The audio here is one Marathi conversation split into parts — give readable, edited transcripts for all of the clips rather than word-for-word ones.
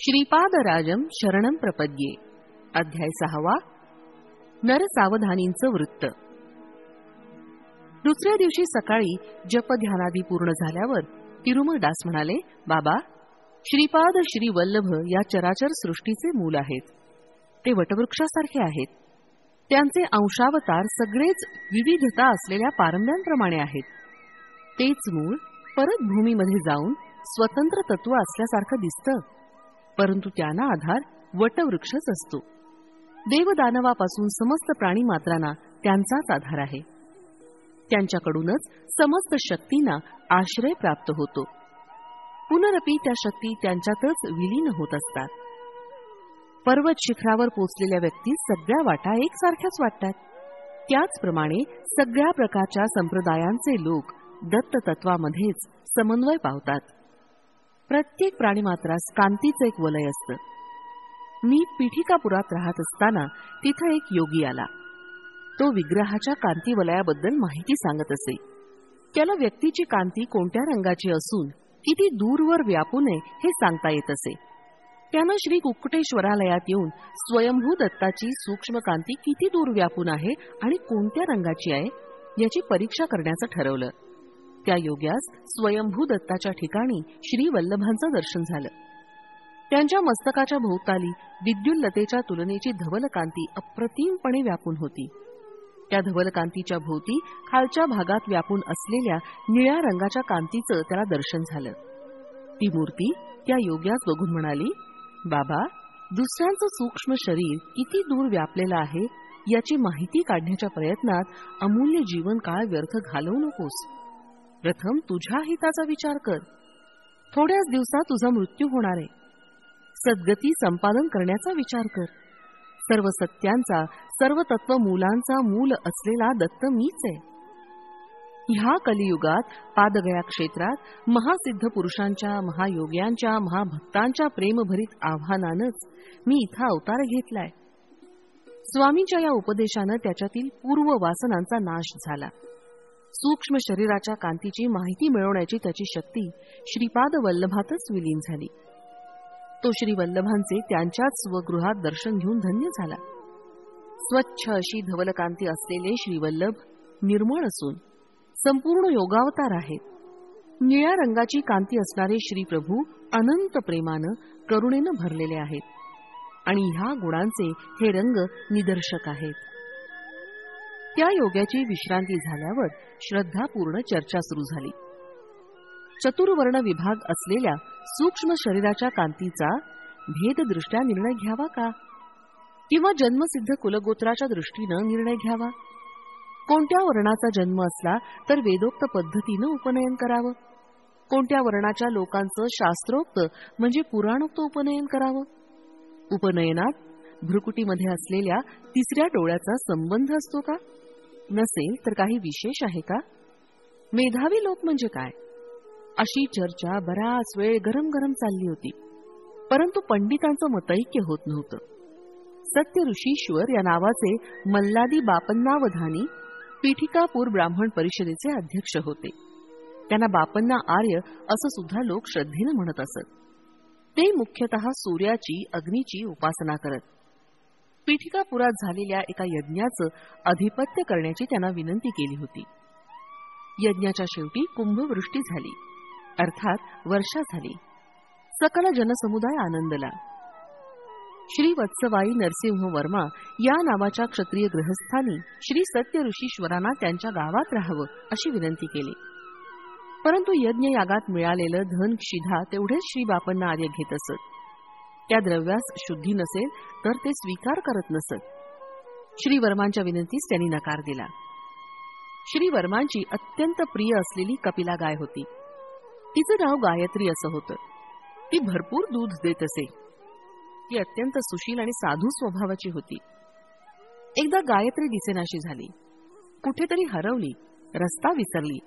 श्रीपादराजं शरणं प्रपद्ये. अध्याय 6. नरसावधानींचं वृत्त. दुसऱ्या दिवशी सकाळी जपध्यानादी पूर्ण झाल्यावर तिरुमलदास म्हणाले, बाबा, श्रीपाद श्री वल्लभ या चराचर सृष्टीचे मूल आहेत. ते वटवृक्षासारखे आहेत. त्यांचे अंशावतार सगळेच विविधता असलेल्या पारंब्यांप्रमाणे आहेत. तेच मूळ परत भूमीमध्ये जाऊन स्वतंत्र तत्व असल्यासारखं दिसतं, परंतु त्यांना आधार वटवृक्षच असतो. देवदानवापासून समस्त प्राणीमात्रांना त्यांचाच आधार आहे. त्यांच्याकडूनच समस्त शक्तींना आश्रय प्राप्त होतो. पुनरपी त्या शक्ती त्यांच्यातच विलीन होत असतात. पर्वत शिखरावर पोचलेल्या व्यक्ती सगळ्या वाटा एकसारख्याच वाटतात. त्याचप्रमाणे सगळ्या प्रकारच्या संप्रदायांचे लोक दत्त तत्वामध्येच समन्वय पावतात. प्रत्येक प्राणीमात्रास कांतीचं एक वलय असतं. मी पीठिकापुरात राहत असताना तिथं एक योगी आला. तो विग्रहाच्या कांती वलयाबद्दल माहिती सांगत असे. त्याला व्यक्तीची कांती कोणत्या रंगाची असून किती दूरवर व्यापू नये हे सांगता येत असे. त्यानं श्री कुक्कुटेश्वरालयात येऊन स्वयंभू दत्ताची सूक्ष्म कांती किती दूर व्यापून आहे आणि कोणत्या रंगाची आहे याची परीक्षा करण्याचं ठरवलं. त्या योग्यास स्वयंभू दत्ताच्या ठिकाणी श्री वल्लभांचं दर्शन झालं. त्यांच्या मस्तकाच्या भोवताली विद्युल्लतेच्या तुलनेची धवलकांती अप्रतिमपणे व्यापून होती. त्या धवलकांतीच्या भोवती खालच्या भागात व्यापून असलेल्या निळ्या रंगाच्या कांतीचं त्याला दर्शन झालं. ती मूर्ती त्या योग्यास बघून म्हणाली, बाबा, दुसऱ्यांचं सूक्ष्म शरीर किती दूर व्यापलेलं आहे याची माहिती काढण्याच्या प्रयत्नात अमूल्य जीवनकाळ व्यर्थ घालवू नकोस. प्रथम तुझ्या हिताचा विचार कर. थोड्याच दिवसात तुझा मृत्यू होणार आहे. सद्गती संपादन करण्याचा विचार कर. सर्व सत्यांचा, सर्व तत्व मूलांचा मूल असलेला दत्त मीच आहे. ह्या कलियुगात पादगया क्षेत्रात महासिद्ध पुरुषांच्या, महायोग्यांच्या, महाभक्तांच्या प्रेमभरीत आव्हानानंच मी इथं अवतार घेतलाय. स्वामींच्या या उपदेशानं त्याच्यातील पूर्व वासनांचा नाश झाला. सूक्ष्म शरीराच्या कांतीची माहिती मिळवण्याची त्याची शक्ती श्रीपाद वल्लभातच विलीन झाली. तो श्री वल्लभांचे त्यांच्याच स्वगृहात दर्शन घेऊन धन्य झाला. स्वच्छ अशी धवलकांती असलेले श्रीवल्लभ निर्मळ असून संपूर्ण योगावतार आहेत. निळ्या रंगाची कांती असणारे श्रीप्रभू अनंत प्रेमानं, करुणेनं भरलेले आहेत आणि ह्या गुणांचे हे रंग निदर्शक आहेत. त्या योग्याची विश्रांती झाल्यावर श्रद्धापूर्ण चर्चा सुरू झाली. चतुर्वर्ण विभाग असलेल्या सूक्ष्म शरीराच्या कांतीचा भेददृष्ट्या निर्णय घ्यावा का, किंवा जन्मसिद्ध कुलगोत्राच्या दृष्टीनं निर्णय घ्यावा? कोणत्या वर्णाचा जन्म असला तर वेदोक्त पद्धतीनं उपनयन करावं? कोणत्या वर्णाच्या लोकांचं शास्त्रोक्त म्हणजे पुराणोक्त उपनयन करावं? उपनयनात भ्रुकुटीमध्ये असलेल्या तिसऱ्या डोळ्याचा संबंध असतो का? नसेल तर काही विशेष आहे का? मेधावी लोक म्हणजे काय? अशी चर्चा बराच वेळ गरम गरम चालली होती, परंतु पंडितांचं मतैक्य होत नव्हतं. सत्य ऋषीश्वर या नावाचे मल्लादी बापन्नावधानी पीठिकापूर ब्राह्मण परिषदेचे अध्यक्ष होते. त्यांना बापन्ना आर्य असं सुद्धा लोक श्रद्धेनं म्हणत असत. ते मुख्यतः सूर्याची, अग्नीची उपासना करत. पीठिकापुरात झालेल्या एका यज्ञाचं अधिपत्य करण्याची त्यांना विनंती केली होती. यज्ञाच्या शेवटी कुंभवृष्टी झाली, अर्थात वर्षा झाली. सकल जनसमुदाय आनंदला. श्री वत्सवाई नरसिंह वर्मा या नावाच्या क्षत्रिय गृहस्थांनी श्री सत्य ऋषीश्वरांना त्यांच्या गावात राहावं अशी विनंती केली. परंतु यज्ञ यागात मिळालेलं धन क्षिधा तेवढेच श्री बापन्ना आर्य घेत असत. त्या द्रव्यास शुद्धी नसेल तर ते स्वीकार करत नसत. श्री वर्मांच्या विनंतीस त्यांनी नकार दिला. श्री वर्मांची अत्यंत प्रिय असलेली कपिला गाय होती. तिचं नाव गायत्री असं होतं. ती भरपूर दूध देत असे. ती अत्यंत सुशील आणि साधू स्वभावाची होती. एकदा गायत्री दिसेनाशी झाली, कुठेतरी हरवली, रस्ता विसरली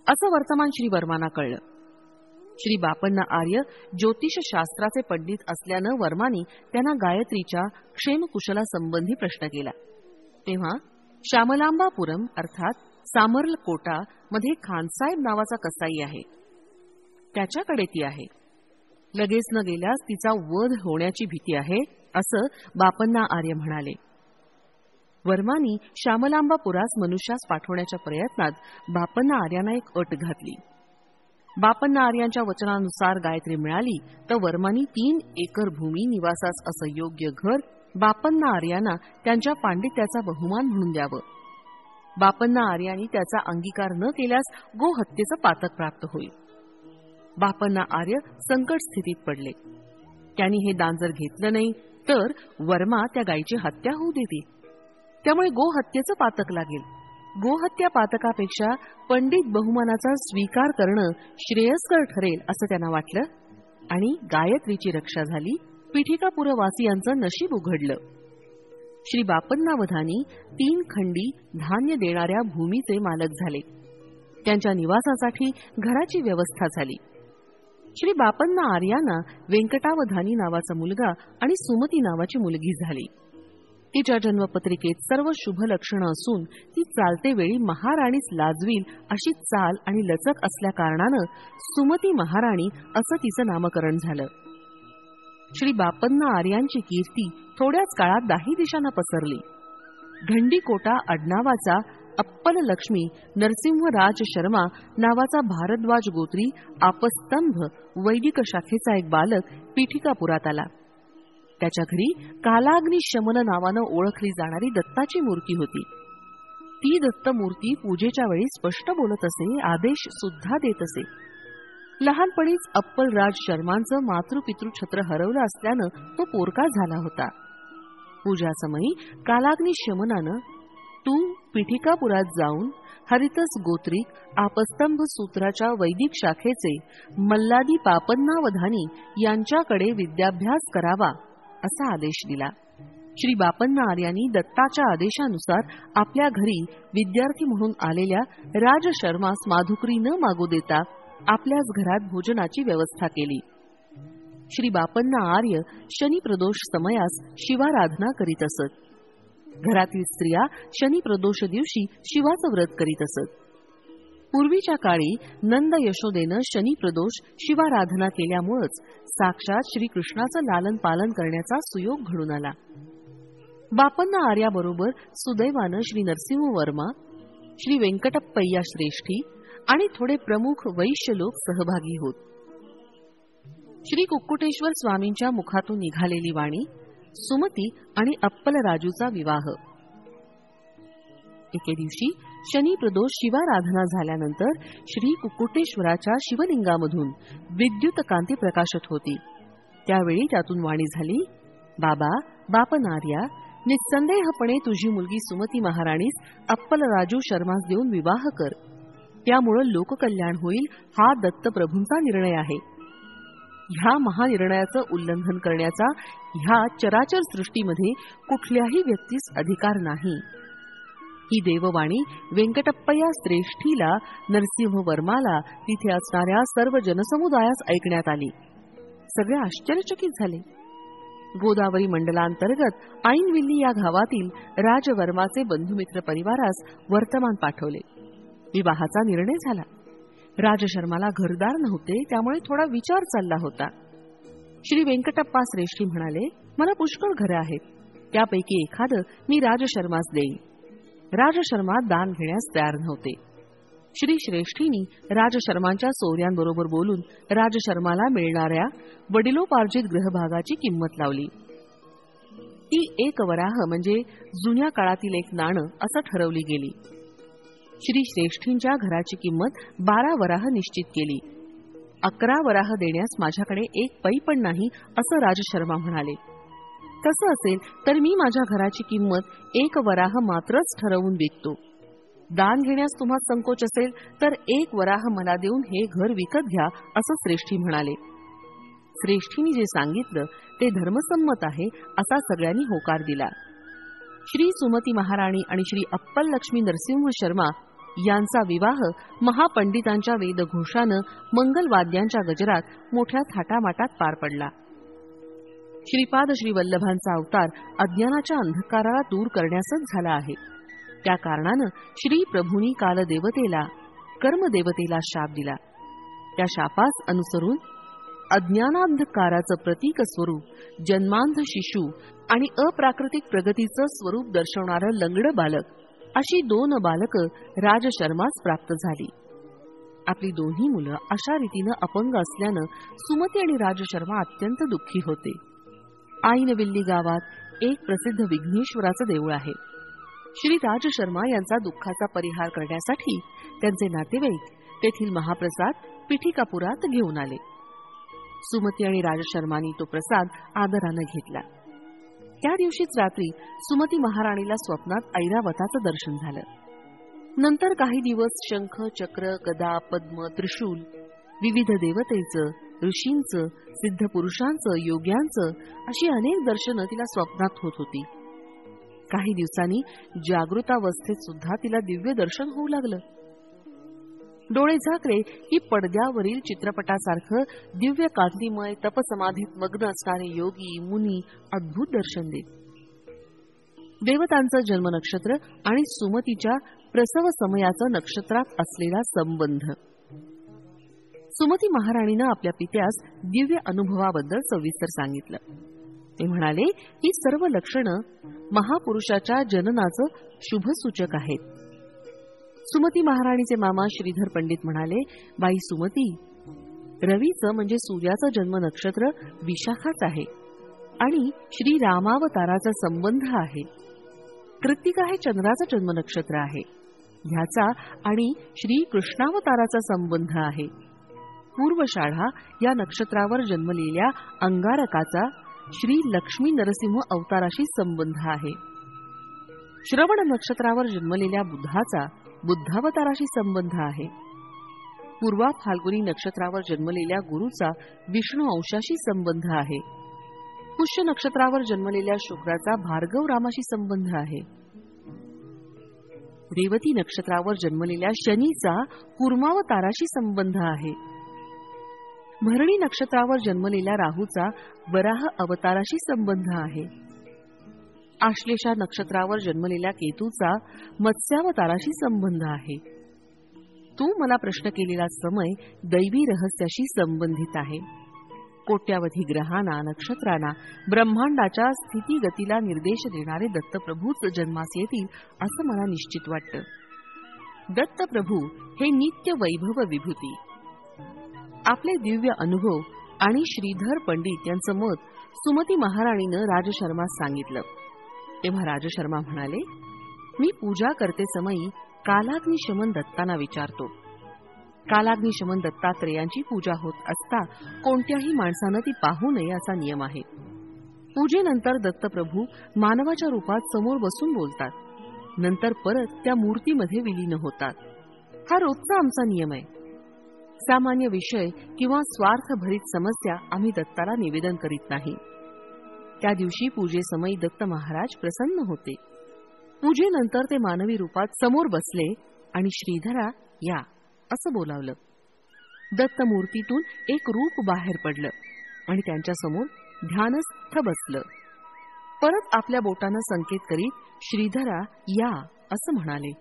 असं वर्तमान श्री वर्मांना कळलं. श्री बापन्ना आर्य ज्योतिषशास्त्राचे पंडित असल्यानं वर्मानी त्यांना गायत्रीच्या क्षेमकुशलासंबंधी प्रश्न केला. तेव्हा श्यामलांबापुरम अर्थात सामर्लकोटा मध्ये खानसाहेब नावाचा कसाई आहे, त्याच्याकडे ती आहे. लगेच न गेल्यास तिचा वध होण्याची भीती आहे, असं बापन्ना आर्य म्हणाले. वर्मानी श्यामलांबापुरास मनुष्यास पाठवण्याच्या प्रयत्नात बापन्ना आर्यांना एक अट घातली. बापन्ना आर्यांच्या वचनानुसार गायत्री मिळाली तर वर्मानी 3 एकर भूमी निवासास असं योग्य घर बापन्ना आर्यांना त्यांच्या पांडित्याचा बहुमान म्हणून द्यावं. बापन्ना आर्यांनी त्याचा अंगीकार न केल्यास गोहत्येचं पातक प्राप्त होईल. बापन्ना आर्य संकट स्थितीत पडले. त्यांनी हे दान जर घेतलं नाही तर वर्मा त्या गायीची हत्या होऊ देतील. त्यामुळे गोहत्येचं पातक लागेल. गोहत्या पातकापेक्षा पंडित बहुमानाचा स्वीकार करणं श्रेयस्कर ठरेल असं त्यांना वाटलं आणि गायत्रीची रक्षा झाली. पीठिकापुरवासियांचं नशीब उघडलं. श्री बापन्नावधानी 3 खंडी धान्य देणाऱ्या भूमीचे मालक झाले. त्यांच्या निवासासाठी घराची व्यवस्था झाली. श्री बापन्ना आर्यांना व्यंकटावधानी नावाचा मुलगा आणि सुमती नावाची मुलगी झाली. तिच्या जन्मपत्रिकेत सर्व शुभ लक्षणं असून ती चालते वेळी महाराणीच लाजवील अशी चाल आणि लचक असल्या कारणानं सुमती महाराणी असं तिचं नामकरण झालं. श्री बापन्ना आर्यांची कीर्ती थोड्याच काळात 10 दिशांना पसरली. घंडीकोटा आडनावाचा अप्पल लक्ष्मी नरसिंहराज शर्मा नावाचा भारद्वाज गोत्री आपस्तंभ वैदिक शाखेचा एक बालक पीठिकापुरात आला. त्याच्या घरी कालाग्नी शमन नावानं ओळखली जाणारी दत्ताची मूर्ती होती. ती दत्तमूर्ती पूजेच्या वेळी स्पष्ट बोलत असे, आदेश सुद्धा देत असे. लहानपणीच अप्पलराज शर्मांचं मातृपितृ छत्र हरवलं असल्यानं तो पोरका झाला होता. पूजासमयी कालाग्नी शमनानं तू पीठिकापुरात जाऊन हरितस गोत्रिक आपस्तंभ सूत्राच्या वैदिक शाखेचे मल्लादी बापन्नावधानी यांच्याकडे विद्याभ्यास करावा असा आदेश दिला. श्री बापन्ना आर्यांनी दत्ताच्या आदेशानुसार आपल्या घरी विद्यार्थी म्हणून आलेल्या राज शर्मास माधुकरी न मागू देता आपल्याच घरात भोजनाची व्यवस्था केली. श्री बापन्ना आर्य शनी प्रदोष समयास शिवाराधना करीत असत. घरातील स्त्रिया शनी प्रदोष दिवशी शिवाचं व्रत करीत असत. पूर्वीच्या काळी नंद यशोदेनं शनी प्रदोष शिवाराधना केल्यामुळेच साक्षात श्रीकृष्णाचं लालन पालन करण्याचा सुयोग घडून आला. बापन्ना आर्याबरोबर सुदैवानं श्री नरसिंह वर्मा, श्री व्यंकटप्पय्या श्रेष्ठी आणि थोडे प्रमुख वैश्य लोक सहभागी होत. श्री कुक्कुटेश्वर स्वामींच्या मुखातून निघालेली वाणी, सुमती आणि अप्पलराजूचा विवाह. एके दिवशी शनी प्रदोष शिवाराधना झाल्यानंतर श्री कुक्कुटेश्वराच्या शिवलिंगामधून विद्युत कांती प्रकाशत होती. त्यावेळी त्यातून वाणी झाली, बाबा बापनार्या, निस्संदेहपणे तुझी मुलगी सुमती महाराणीस अप्पलराजू शर्मास देऊन विवाह कर. त्यामुळे लोककल्याण होईल हा दत्तप्रभूंचा निर्णय आहे. ह्या महानिर्णयाचं उल्लंघन करण्याचा ह्या चराचर सृष्टीमध्ये कुठल्याही व्यक्तीस अधिकार नाही. ही देववाणी व्यंकटप्पय्या श्रेष्ठीला, नरसिंहवर्माला, तिथे असणाऱ्या सर्व जनसमुदायास ऐकण्यात आली. सगळे आश्चर्यचकित झाले. गोदावरी मंडलांतर्गत ऐनविल्ली या गावातील राजवर्माचे बंधुमित्र परिवारास वर्तमान पाठवले. विवाहाचा निर्णय झाला. राजशर्माला घरदार नव्हते, त्यामुळे थोडा विचार चालला होता. श्री व्यंकटप्पा श्रेष्ठी म्हणाले, मला पुष्कळ घरं आहेत, त्यापैकी एखादं मी राजशर्मास देईन. राजशर्मा दान घेण्यास तयार नव्हते. श्री श्रेष्ठींनी राजशर्मांच्या सोयऱ्यांबरोबर बोलून राजशर्माला मिळणाऱ्या वडिलोपार्जित ग्रहभागाची किंमत लावली. ती 1 वराह म्हणजे जुन्या काळातील 1 नाणं असं ठरवली गेली. श्री श्रेष्ठींच्या घराची किंमत 12 वराह निश्चित केली. 11 वराह देण्यास माझ्याकडे 1 पै पण नाही असं राजशर्मा म्हणाले. तसं असेल तर मी माझ्या घराची किंमत 1 वराह मात्रच ठरवून विकतो. दान घेण्यास तुम्हाला संकोच असेल तर 1 वराह मला देऊन हे घर विकत घ्या असं श्रेष्ठी म्हणाले. श्रेष्ठींनी जे सांगितलं ते धर्मसंमत आहे असा सगळ्यांनी होकार दिला. श्री सुमती महाराणी आणि श्री अप्पललक्ष्मी नरसिंह शर्मा यांचा विवाह महापंडितांच्या वेदघोषानं मंगलवाद्यांच्या गजरात मोठ्या थाटामाटात पार पडला. श्रीपाद श्री वल्लभांचा अवतार अज्ञानाच्या अंधकाराला दूर करण्यासच झाला आहे. त्या कारणानं श्री प्रभूंनी कालदेवतेला, कर्मदेवतेला शाप दिला. त्या शापास अनुसरून अज्ञानांधकाराचं प्रतीक स्वरूप जन्मांध शिशु आणि अप्राकृतिक प्रगतीचं स्वरूप दर्शवणारं लंगडं बालक अशी 2 बालकं राजशर्मास प्राप्त झाली. आपली दोन्ही मुलं अशा रीतीनं अपंग असल्यानं सुमती आणि राजशर्मा अत्यंत दुःखी होते. आईनविल्ली गावात एक प्रसिद्ध विघ्नेश्वराचं देऊळ आहे. श्री राजशर्मा यांचा दुःखाचा परिहार करण्यासाठी त्यांचे नातेवाईक तेथील महाप्रसाद पिठिकापुरात घेऊन आले. सुमती आणि राजशर्मांनी तो प्रसाद आदरानं घेतला. त्या दिवशीच रात्री सुमती महाराणीला स्वप्नात ऐरावताचं दर्शन झालं. नंतर काही दिवस शंख, चक्र, गदा, पद्म, त्रिशूल, विविध देवतेचं, ऋषींचं, सिद्ध पुरुषांचं, योग्यांचं अशी अनेक दर्शनं तिला स्वप्नात होत होती. काही दिवसांनी जागृतावस्थेत सुद्धा तिला दिव्य दर्शन होऊ लागलं. डोळे झाकले की पडद्यावरील चित्रपटासारखं दिव्य कांतिमय तपसमाधीत मग्न असणारे योगी, मुनी अद्भुत दर्शन देत. देवतांचं जन्म नक्षत्र आणि सुमतीच्या प्रसव समयाचं नक्षत्रात असलेला संबंध. सुमती महाराणीनं आपल्या पित्यास दिव्य अनुभवाबद्दल सविस्तर सांगितलं. ते म्हणाले ही सर्व लक्षणं महापुरुषाच्या जननाचं शुभसूचक आहेत. सुमती महाराणीचे मामा श्रीधर पंडित म्हणाले, बाई सुमती, रवीचं म्हणजे सूर्याचं जन्म नक्षत्र विशाखाच आहे आणि श्री रामावताराचा संबंध आहे. कृत्तिका हे चंद्राचं जन्म नक्षत्र आहे. ह्याचा आणि श्री कृष्णावताराचा संबंध आहे. पूर्वषाढा या नक्षत्रावर जन्मलेल्या अंगारकाचा श्री लक्ष्मी नरसिंह अवताराशी संबंध आहे. श्रवण नक्षत्रावर जन्मलेल्या बुधाचा बुद्धावताराशी संबंध आहे. पूर्वा फाल्गुनी नक्षत्रावर जन्मलेल्या गुरुचा विष्णू अंशाशी संबंध आहे. पुष्य नक्षत्रावर जन्मलेल्या शुक्राचा भार्गव रामाशी संबंध आहे. रेवती नक्षत्रावर जन्मलेल्या शनीचा कूर्मावताराशी संबंध आहे. भरणी नक्षत्रावर जन्मलेल्या राहूचा वराह अवताराशी संबंध आहे. आश्लेषा नक्षत्रावर जन्मलेल्या केतूचा मत्स्यावताराशी संबंध आहे. तू मला प्रश्न केलेला समय दैवी रहस्याशी संबंधित आहे. कोट्यावधी ग्रहांना, नक्षत्रांना, ब्रह्मांडाच्या स्थितीगतीला निर्देश देणारे दत्तप्रभूच जन्मास येतील असं मला निश्चित वाटतं. दत्तप्रभू हे नित्य वैभव विभूती. आपले दिव्य अनुभव आणि श्रीधर पंडित यांचं मत सुमती महाराणीनं राजशर्मास सांगितलं. तेव्हा राजशर्मा म्हणाले, मी पूजा करते समयी कालाग्निशमन दत्तांना विचारतो. कालाग्निशमन दत्तात्रेयांची पूजा होत असता कोणत्याही माणसानं ती पाहू नये असा नियम आहे. पूजेनंतर दत्तप्रभू मानवाच्या रूपात समोर बसून बोलतात. नंतर परत त्या मूर्तीमध्ये विलीन होतात. हा रोजचा आमचा नियम आहे. सामान्य विषय किंवा स्वार्थभरित समस्या आम्ही दत्ताला निवेदन करीत नाही. त्या दिवशी पूजेसमयी दत्त महाराज प्रसन्न होते. पूजेनंतर ते मानवी रूपात समोर बसले आणि श्रीधरा या असं बोलावलं. दत्त मूर्तीतून एक रूप बाहेर पडलं आणि त्यांच्या समोर ध्यानस्थ बसलं. परत आपल्या बोटानं संकेत करीत श्रीधरा या असं म्हणाले.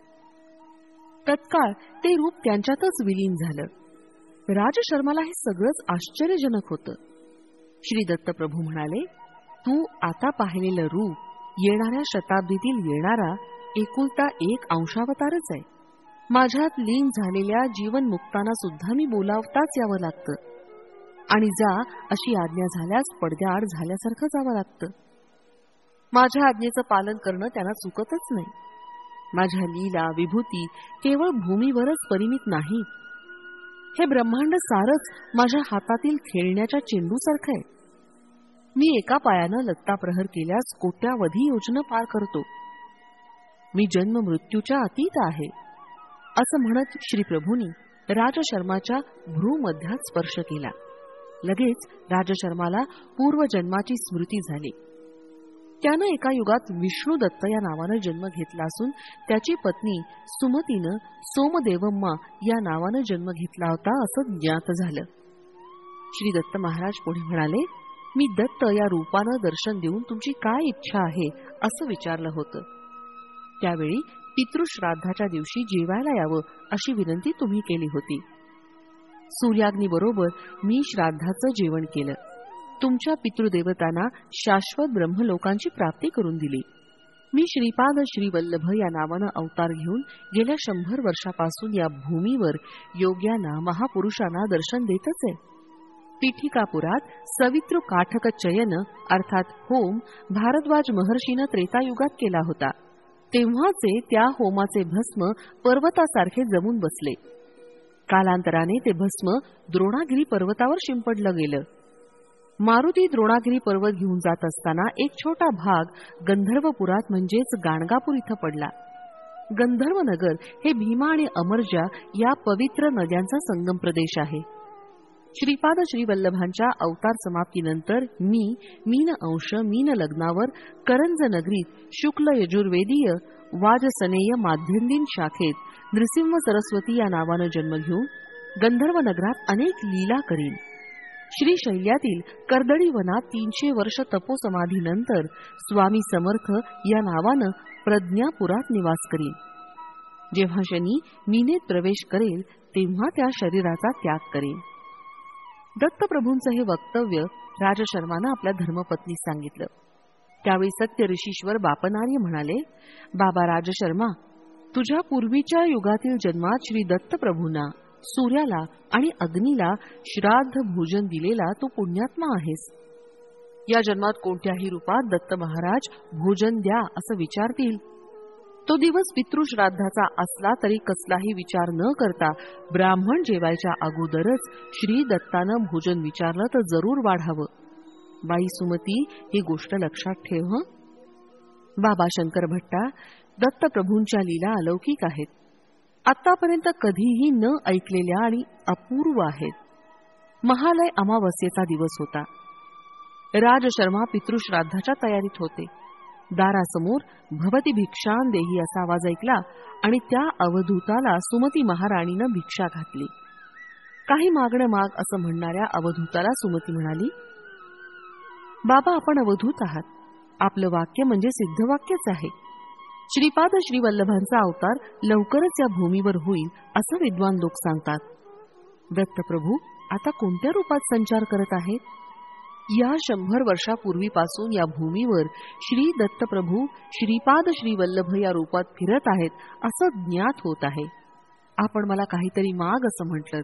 तत्काळ ते रूप त्यांच्यातच विलीन झालं. राजशर्माला हे सगळंच आश्चर्यजनक होतं. श्री दत्तप्रभू म्हणाले, तू आता पाहिलेलं रूप येणाऱ्या शताब्दीतील येणारा एकुलता एक अंशावतारच आहे. माझ्यात लीन झालेल्या जीवनमुक्तांना सुद्धा मी बोलावताच यावं लागतं आणि जा अशी आज्ञा झाल्यास पडद्याआड झाल्यासारखं जावं लागतं. माझ्या आज्ञेचं पालन करणं त्यांना चुकतच नाही. माझ्या लीला विभूती केवळ भूमीवरच परिमित नाही. हे ब्रह्मांड सारच माझ्या हातातील खेळण्याच्या चेंडूसारखं आहे. मी एका पायानं लत्ता प्रहर केल्यास कोट्यावधी योजना पार करतो. मी जन्म मृत्यूच्या अतीत आहे असं म्हणत श्रीप्रभूंनी राजशर्माच्या भ्रूमध्यात स्पर्श केला. लगेच राजशर्माला पूर्वजन्माची स्मृती झाली. त्यानं एका युगात विष्णुदत्त या नावानं जन्म घेतला असून त्याची पत्नी सुमतीनं सोमदेवम्मा या नावानं जन्म घेतला होता असं ज्ञात झालं. श्री दत्त महाराज पुढे म्हणाले, मी दत्त या रूपानं दर्शन देऊन तुमची काय इच्छा आहे असं विचारलं होतं. त्यावेळी पितृश्राद्धाच्या दिवशी जेवायला यावं अशी विनंती तुम्ही केली होती. सूर्याग्नीबरोबर मी श्राद्धाचं जेवण केलं. तुमच्या पितृदेवतांना शाश्वत ब्रह्मलोकांची प्राप्ती करून दिली. मी श्रीपाद श्रीवल्लभ या नावानं अवतार घेऊन गेल्या 100 वर्षापासून या भूमीवर योग्यांना, महापुरुषांना दर्शन देतच आहे. पीठिकापुरात सवितृ काठक चयन अर्थात होम भारद्वाज महर्षीनं त्रेतायुगात केला होता. तेव्हाचे त्या होमाचे भस्म पर्वतासारखे जमून बसले. कालांतराने ते भस्म द्रोणागिरी पर्वतावर शिंपडलं गेलं. मारुती द्रोणागिरी पर्वत घेऊन जात असताना एक छोटा भाग गंधर्वपुरात म्हणजेच गाणगापूर इथं पडला. गंधर्वनगर हे भीमा आणि अमरजा या पवित्र नद्यांचा संगम प्रदेश आहे. श्रीपाद श्रीवल्लभांच्या अवतार समाप्तीनंतर मीन अंश मीन लग्नावर करंज नगरीत शुक्ल यजुर्वेदीय वाजसनेय माध्यंदिन शाखेत नृसिंह सरस्वती या नावानं जन्म घेऊन गंधर्व नगरात अनेक लीला करीन. श्रीशैल्यातील कर्दळी वनात 300 वर्ष तपोसमाधीनंतर स्वामी समर्थ या नावानं प्रज्ञापुरात निवास करीन. जेव्हा शनी मीनेत प्रवेश करेल तेव्हा त्या शरीराचा त्याग करेन. दत्तप्रभूंचं हे वक्तव्य राजशर्मानं आपल्या धर्मपत्नीस सांगितलं. त्यावेळी सत्य ऋषीश्वर बापनार्य म्हणाले, बाबा राजशर्मा, तुझ्या पूर्वीच्या युगातील जन्मात श्री दत्तप्रभूंना, सूर्याला आणि अग्नीला श्राद्ध भोजन दिलेला तू पुण्यात्मा आहेस. या जन्मात कोणत्याही रूपात दत्त महाराज भोजन द्या असं विचारतील, तो दिवस पितृश्राद्धाचा असला तरी कसलाही विचार न करता ब्राह्मण जेवायच्या अगोदरच श्री दत्तानं भोजन विचारलं तर जरूर वाढावं. बाई सुमती, ही गोष्ट लक्षात ठेव. बाबा शंकर भट्टा, दत्तप्रभूंच्या लीला अलौकिक आहेत. आतापर्यंत कधीही न ऐकलेल्या आणि अपूर्व आहेत. महालय अमावस्येचा दिवस होता. राजशर्मा पितृश्राद्धाच्या तयारीत होते. दारासमोर भवती भिक्षां देही असा आवाज ऐकला आणि त्या अवधूताला सुमती महाराणीनं भिक्षा घातली. काही मागणं माग असं म्हणणाऱ्या अवधूताला सुमती म्हणाली, बाबा, आपण अवधूत आहात. आपलं वाक्य म्हणजे सिद्धवाक्यच आहे. श्रीपाद श्रीवल्लभांचा अवतार लवकरच या भूमीवर होईल असं विद्वान लोक सांगतात. दत्तप्रभू आता कोणत्या रूपात संचार करत आहेत? या 100 वर्षापूर्वीपासून या भूमीवर श्री दत्तप्रभू श्रीपाद श्रीवल्लभ या रूपात फिरत आहेत असं ज्ञात होत आहे. आपण मला काहीतरी माग असं म्हटलं.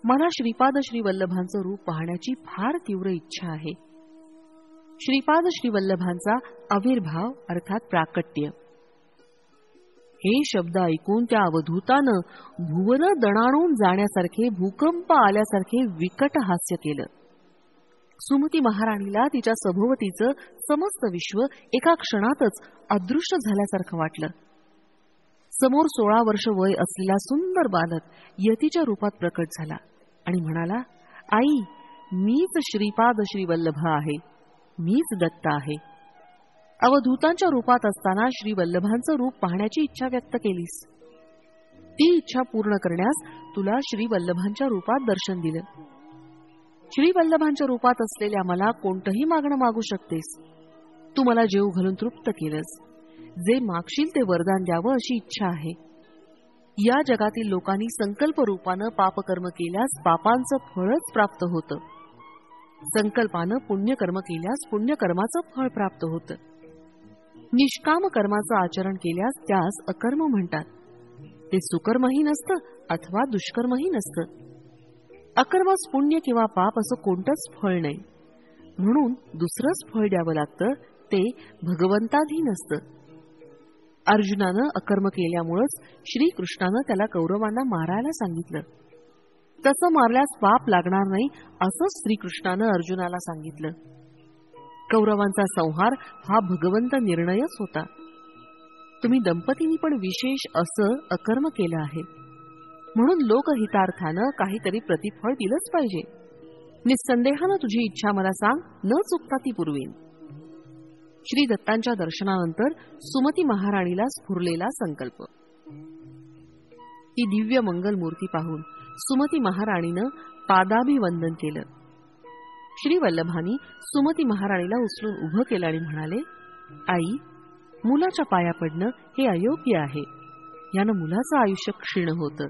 मला श्रीपाद श्रीवल्लभांचं रूप पाहण्याची फार तीव्र इच्छा आहे. श्रीपाद श्रीवल्लभांचा आविर्भाव अर्थात प्राकट्य. हे शब्द ऐकून त्या अवधूतानं भुवन दणाणून जाण्यासारखे, भूकंप आल्यासारखे विकट हास्य केलं. सुमती महाराणीला तिच्या सभोवतीचं समस्त विश्व एका क्षणातच अदृश्य झाल्यासारखं वाटलं. समोर 16 वर्ष वय असलेला सुंदर बालक यतीच्या रूपात प्रकट झाला आणि म्हणाला, आई, मीच श्रीपाद श्रीवल्लभ आहे, मीच दत्त आहे. अवधूतांच्या रूपात असताना श्रीवल्लभांचं रूप पाहण्याची इच्छा व्यक्त केलीस. ती इच्छा पूर्ण करण्यास तुला श्रीवल्लभांच्या रूपात दर्शन दिलं. श्रीवल्लभांच्या रूपात असलेल्या मला कोणतंही मागणं मागू शकतेस. तू मला जेव घालून तृप्त केलंस. जे मागशील ते वरदान द्यावं अशी इच्छा आहे. या जगातील लोकांनी संकल्प रूपानं पापकर्म केल्यास पापांचं फळच प्राप्त होतं. संकल्पानं पुण्यकर्म केल्यास पुण्यकर्माचं फळ प्राप्त होतं. निष्काम कर्माचं आचरण केल्यास त्यास अकर्म म्हणतात. ते सुकर्मही नसतं अथवा दुष्कर्मही नसतं. अकर्मास पुण्य किंवा पाप असं कोणतंच फळ नाही. म्हणून दुसरंच फळ द्यावं लागतं, ते भगवंताधीन असतं. अर्जुनानं अकर्म केल्यामुळंच श्रीकृष्णानं त्याला कौरवांना मारायला सांगितलं. तसं मारल्यास पाप लागणार नाही असंच श्रीकृष्णानं अर्जुनाला सांगितलं. कौरवांचा संहार हा भगवंत निर्णयच होता. तुम्ही दंपतींनी पण विशेष असं अकर्म केलं आहे. म्हणून लोकहितार्थानं काहीतरी प्रतिफळ दिलंच पाहिजे. निस्संदेहानं तुझी इच्छा मला सांग, न चुकता ती पुरवेन. श्री दत्तांच्या दर्शनानंतर सुमती महाराणीला स्फुरलेला संकल्प. ही दिव्य मंगल मूर्ती पाहून सुमती महाराणीनं पादाभिवंदन केलं. श्रीवल्लभांनी सुमती महाराणीला उचलून उभं केलं आणि म्हणाले, आई, मुलाच्या पाया पडणं हे अयोग्य आहे. यानं मुलाचं आयुष्य क्षीण होतं.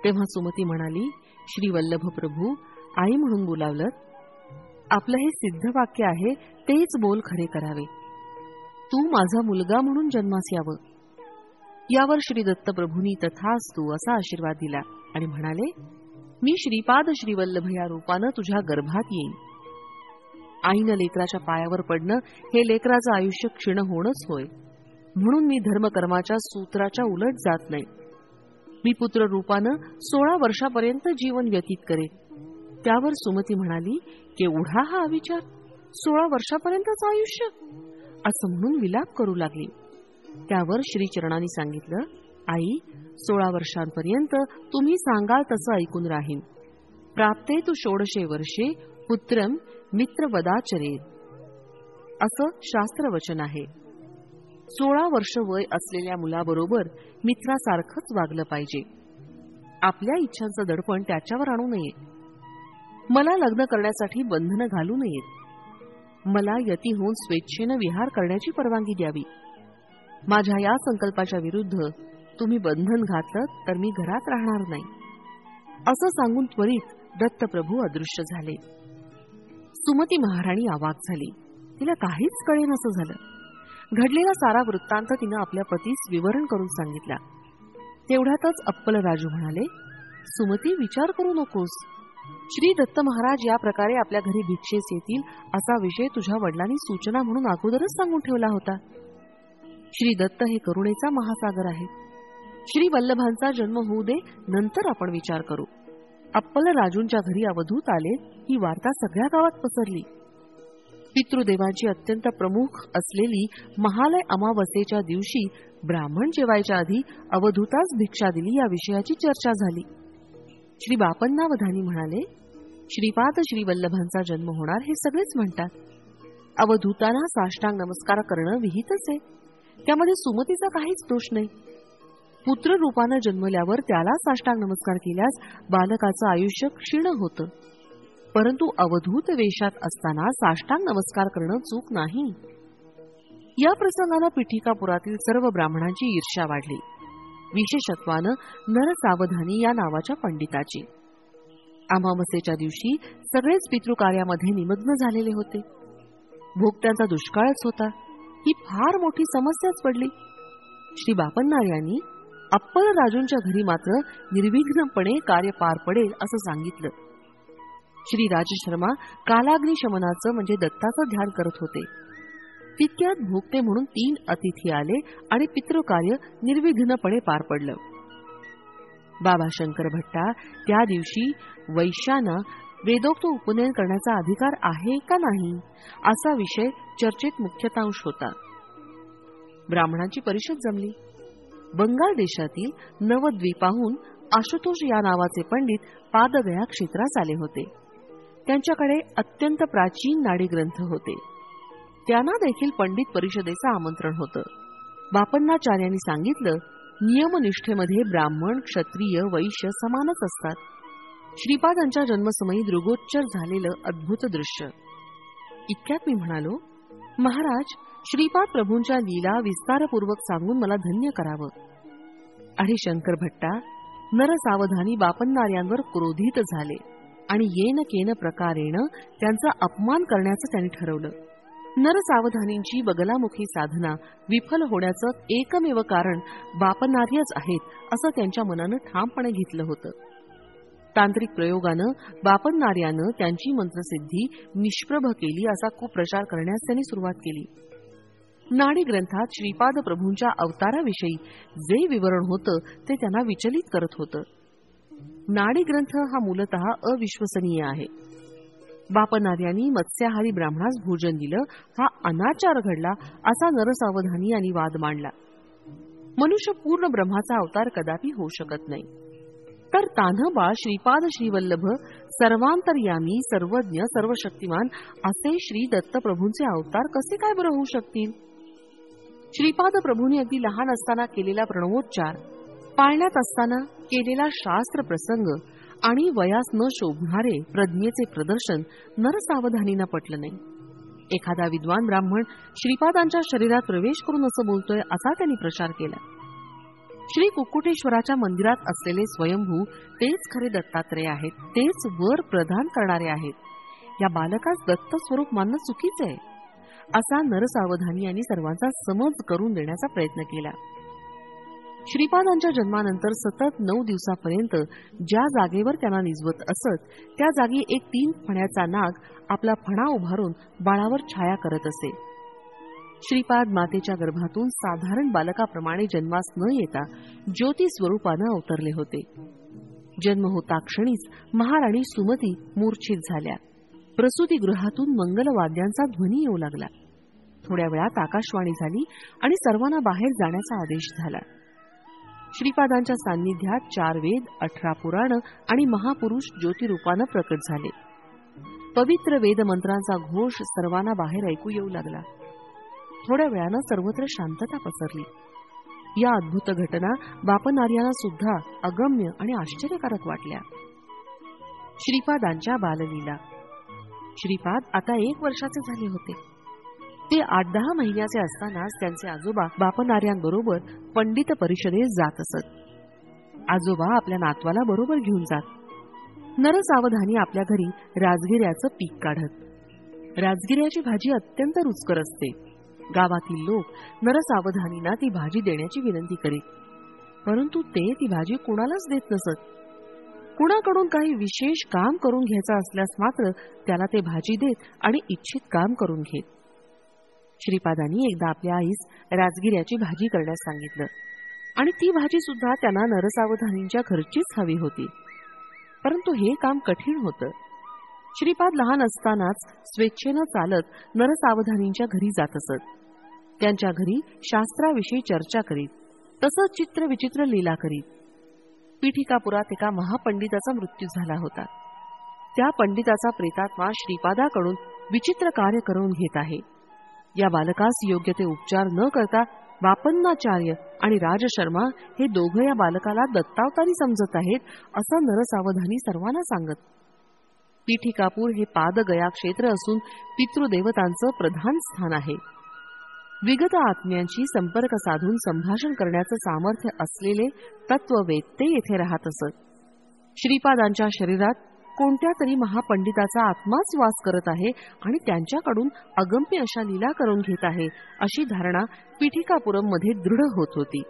तेव्हा सुमती म्हणाली, श्री वल्लभ प्रभू, आई म्हणून बोलावलं. आपलं हे सिद्ध वाक्य आहे, तेच बोल खरे करावे. तू माझा मुलगा म्हणून जन्मास यावं. यावर श्री दत्तप्रभूंनी तथास्तु असा आशीर्वाद दिला आणि म्हणाले, मी श्रीपाद श्रीवल्लभ या रूपानं तुझ्या गर्भात येईन. आईनं लेकराच्या पायावर पडणं हे लेकराचं आयुष्य क्षीण होणंच होय. म्हणून मी धर्मकर्माच्या सूत्राच्या उलट जात नाही. मी पुत्र रूपानं 16 वर्षापर्यंत जीवन व्यतीत करेन. त्यावर सुमती म्हणाली, केवढा हा विचार, 16 वर्षापर्यंतच आयुष्य, असं म्हणून विलाप करू लागली. त्यावर श्रीचरणांनी सांगितलं, आई, 16 वर्षांपर्यंत तुम्ही सांगाल तसं ऐकून राहीन. प्राप्ते तू 16 वर्षे पुत्रम मित्रवदाचरे, असं शास्त्रवचन आहे. 16 वर्ष वय असलेल्या मुलाबरोबर मित्रासारखंच वागलं पाहिजे. आपल्या इच्छांचं दडपण त्याच्यावर आणू नये. मला लग्न करण्यासाठी बंधनं घालू नयेत. मला यती होऊन स्वेच्छेनं विहार करण्याची परवानगी द्यावी. माझ्या या संकल्पाच्या विरुद्ध तुम्ही बंधन घातलं तर मी घरात राहणार नाही, असं सांगून त्वरित दत्तप्रभू अदृश्य झाले. सुमती महाराणी अवाक झाली. तिला काहीच कळेनासं झालं. घडलेला सारा वृत्तांत तिनं आपल्या पतीस विवरण करून सांगितला. तेवढ्यातच अप्पल राजू म्हणाले, सुमती, विचार करू नकोस. श्री दत्त महाराज या प्रकारे आपल्या घरी भिक्षेस येतील असा विषय तुझ्या वडिलांनी सूचना म्हणून अगोदरच सांगून ठेवला होता. श्री दत्त हे करुणेचा महासागर आहे. श्री वल्लभांचा जन्म होऊ दे, नंतर आपण विचार करू. अप्पल राजूंच्या घरी अवधूत आले ही वार्ता सगळ्या गावात पसरली. पितृदेवांची अत्यंत प्रमुख असलेली महालय अमावस्येच्या दिवशी ब्राह्मण जेवायच्या आधी अवधूताच भिक्षा दिली या विषयाची चर्चा झाली. श्री बापन्नावधानी म्हणाले, श्रीपाद श्रीवल्लभांचा जन्म होणार हे सगळेच म्हणतात. अवधूतांना साष्टांग नमस्कार करणं विहितच आहे. त्यामध्ये सुमतीचा काहीच दोष नाही. पुत्र रूपानं जन्मल्यावर त्याला साष्टांग नमस्कार केल्यास बालकाचं आयुष्य क्षीण होतं. परंतु अवधूत वेशात असताना साष्टांग नमस्कार करणं चूक नाही. या प्रसंगानं पिठिकापुरातील सर्व ब्राह्मणांची ईर्ष्या वाढली, विशेषत्वानं नरसावधानी या नावाच्या पंडिताची. अमावस्येच्या दिवशी सगळेच पितृकार्यामध्ये निमग्न झालेले होते. भोगत्यांचा दुष्काळच होता. ही फार मोठी समस्याच पडली. श्री बापन्नार यांनी अप्पल राजूंच्या घरी मात्र निर्विघ्नपणे कार्य पार पडेल असं सांगितलं. श्री राजशर्मा कालाग्निशमनाचं म्हणजे दत्ताचं ध्यान करत होते. तितक्यात भोगते म्हणून 3 अतिथी आले आणि पितृकार्य निर्विघ्नपणे पार पडलं. बाबा शंकर भट्टा त्या दिवशी वैश्याना वेदोक्त उपनयन करण्याचा अधिकार आहे का नाही असा विषय चर्चेत मुख्यतांश होता. ब्राह्मणांची परिषद जमली. बंगाल देशातील नवद्वीपाहून आशुतोष या नावाचे पंडित पादगया क्षेत्रास आले होते. त्यांच्याकडे अत्यंत प्राचीन नाडी ग्रंथ होते. त्यांना देखील पंडित परिषदेचं आमंत्रण होतं. बापन्नाचार्यांनी सांगितलं, नियमनिष्ठेमध्ये ब्राह्मण, क्षत्रिय, वैश्य समानच असतात. श्रीपादांच्या जन्मसमयी दृगोच्चर झालेलं अद्भुत दृश्य. इतक्यात मी म्हणालो, महाराज, श्रीपाद प्रभूंच्या लीला विस्तारपूर्वक सांगून मला धन्य करावं. आणि शंकर भट्टा नरसावधानी बापन्नार्यांवर क्रोधित झाले आणि येन केन प्रकारेण त्यांचा अपमान करण्याचं त्यांनी ठरवलं. नरसावधानींची बगलामुखी साधना विफल होण्याचं एकमेव कारण बापन्नार्यच आहेत असं त्यांच्या मनानं ठामपणे घेतलं होतं. तांत्रिक प्रयोगानं बापन्नार्यानं त्यांची मंत्रसिद्धी निष्प्रभ केली असा कुप्रचार करण्यास त्यांनी सुरुवात केली. नाडी ग्रंथात श्रीपाद प्रभूंच्या अवताराविषयी जे विवरण होतं ते त्यांना विचलित करत होतं. नाडी ग्रंथ हा मूलतः अविश्वसनीय आहे. बापन्नार्यांनी मत्स्याहारी ब्राह्मणास भोजन दिलं हा अनाचार घडला असा नरसावधानी यांनी वाद मांडला. मनुष्य पूर्ण ब्रह्माचा अवतार कदापि होऊ शकत नाही. तर तान्हबाळ श्रीपाद श्रीवल्लभ सर्वांतर्यामी, सर्वज्ञ, सर्वशक्तिमान असे श्री दत्तप्रभूंचे अवतार कसे काय बरं होऊ शकतील? श्रीपाद प्रभूंनी अगदी लहान असताना केलेला प्रणवोच्चार, पाळण्यात असताना केलेला शास्त्र प्रसंग आणि वयास न शोभणारे प्रज्ञेचे प्रदर्शन नरसावधानींना पटलं नाही. एखादा विद्वान ब्राह्मण श्रीपादांच्या शरीरात प्रवेश करून असं बोलतोय असा त्यांनी प्रचार केला. श्री कुक्कुटेश्वराच्या मंदिरात असलेले स्वयंभू तेच खरे दत्तात्रेय आहेत, तेच वर प्रदान करणारे आहेत. या बालकास दत्त स्वरूप मानणं चुकीचं आहे, असा नरसावधानी यांनी सर्वांचा समज करून देण्याचा प्रयत्न केला. श्रीपादांच्या जन्मानंतर सतत 9 दिवसापर्यंत ज्या जागेवर त्यांना निजवत असत त्या जागी एक 3 फण्याचा नाग आपला फणा उभारून बाळावर छाया करत असे. श्रीपाद मातेच्या गर्भातून साधारण बालकाप्रमाणे जन्मास न येता ज्योती स्वरूपानं अवतरले होते. जन्म होता क्षणीच महाराणी सुमती मूर्छित झाल्या. प्रसूतीगृहातून मंगलवाद्यांचा ध्वनी येऊ लागला. थोड्या वेळात आकाशवाणी झाली आणि सर्वांना बाहेर जाण्याचा आदेश झाला. श्रीपादांच्या सान्निध्यात 4 वेद, 18 पुराण आणि महापुरुष ज्योतिरूपानं प्रकट झाले. पवित्र वेदमंत्रांचा घोष सर्वांना बाहेर ऐकू येऊ लागला. थोड्या वेळानं सर्वत्र शांतता पसरली. या अद्भुत घटना बापनार्यांना सुद्धा अगम्य आणि आश्चर्यकारक वाटल्या. श्रीपादांच्या बाललीला. श्रीपाद आता 1 वर्षाचे झाले होते. ते 8-10 महिन्याचे असतानाच त्यांचे आजोबा बापनार्यांबरोबर पंडित परिषदेत जात असत. आजोबा आपल्या नातवाला बरोबर घेऊन जात. नरसावधानी आपल्या घरी राजगिऱ्याचं पीक काढत. राजगिऱ्याची भाजी अत्यंत रुचकर असते. गावातील लोक नरसावधानींना ती भाजी देण्याची विनंती करीत, परंतु ते ती भाजी कुणालाच देत नसत. कुणाकडून काही विशेष काम करून घ्यायचं असल्यास मात्र त्याला ते भाजी देत आणि इच्छित काम करून घेत. श्रीपादांनी एकदा आपल्या आईस राजगिऱ्याची भाजी करण्यास सांगितलं आणि ती भाजी सुद्धा त्यांना नरसावधानींच्या घरचीच हवी होती. परंतु हे काम कठीण होतं. श्रीपाद लहान असतानाच स्वेच्छेनं चालत नरसावधानींच्या घरी जात असत. त्यांच्या घरी शास्त्राविषयी चर्चा करीत, तसंच चित्र विचित्र लीला करीत. पीठिकापुरात एका महापंडिताचा मृत्यू झाला होता. त्या पंडिताचा प्रेतात्मा श्रीपादाकडून विचित्र कार्य करून घेत आहे. या बालकास योग्य ते उपचार न करता बापन्नाचार्य आणि राजशर्मा हे दोघं या बालकाला दत्तावतारी समजत आहेत, असं नरसावधानी सर्वांना सांगत. पीठिकापूर हे पादगया क्षेत्र असून पितृदेवतांचं प्रधान स्थान आहे. विगत आत्म्यांशी संपर्क साधून संभाषण करण्याचं सामर्थ्य असलेले तत्ववेत्ते येथे राहत असत. श्रीपादांच्या शरीरात कोणत्या तरी महापंडिताचा आत्माच वास करत आहे आणि त्यांच्याकडून अगम्य अशा लीला करून घेत आहे, अशी धारणा पीठिकापुरममध्ये दृढ होत होती.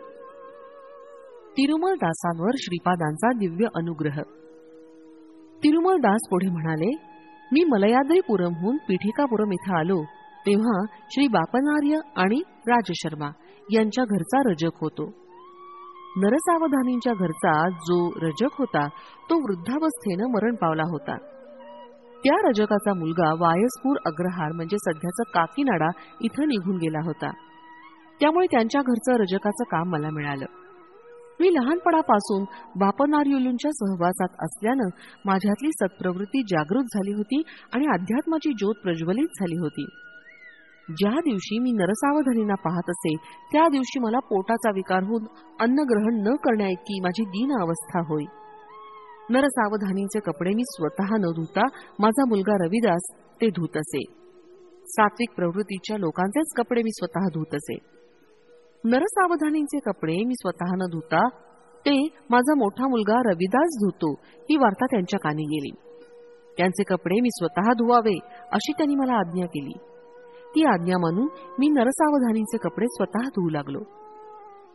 तिरुमल दासांवर श्रीपादांचा दिव्य अनुग्रह. तिरुमल दास पुढे म्हणाले, मी मलयाद्रीपुरमहून पीठिकापुरम इथं आलो तेव्हा श्री बापनार्य आणि राजशर्मा यांच्या घरचा रजक होतो. नरसावधानींच्या घरचा जो रजक होता तो वृद्धावस्थेनं मरण पावला होता. त्या रजकाचा मुलगा वायसपूर अग्रहार म्हणजे सध्याचं काकीनाडा इथं निघून गेला होता. त्यामुळे त्यांच्या घरचं रजकाचं काम मला मिळालं. मी लहानपणापासून बापनार्युलूंच्या सहवासात असल्यानं माझ्यातली सत्प्रवृत्ती जागृत झाली होती आणि अध्यात्माची ज्योत प्रज्वलित झाली होती. ज्या दिवशी मी नरसावधानींना पाहत असे त्या दिवशी मला पोटाचा विकार होऊन अन्नग्रहण न करण्याइतकी माझी दीन अवस्था होई. नरसावधानींचे कपडे मी स्वतः न धुता माझा मुलगा रविदास ते धुत असे. सात्विक प्रवृत्तीच्या लोकांचेच कपडे मी स्वतः धुत असे. नरसावधानींचे कपडे मी स्वतः न धुता ते माझा मोठा मुलगा रविदास धुतो ही वार्ता त्यांच्या कानी गेली. त्यांचे कपडे मी स्वतः धुवावे अशी त्यांनी मला आज्ञा केली. ती आज्ञा मानून मी नरसावधानींचे कपडे स्वतः धुवू लागलो.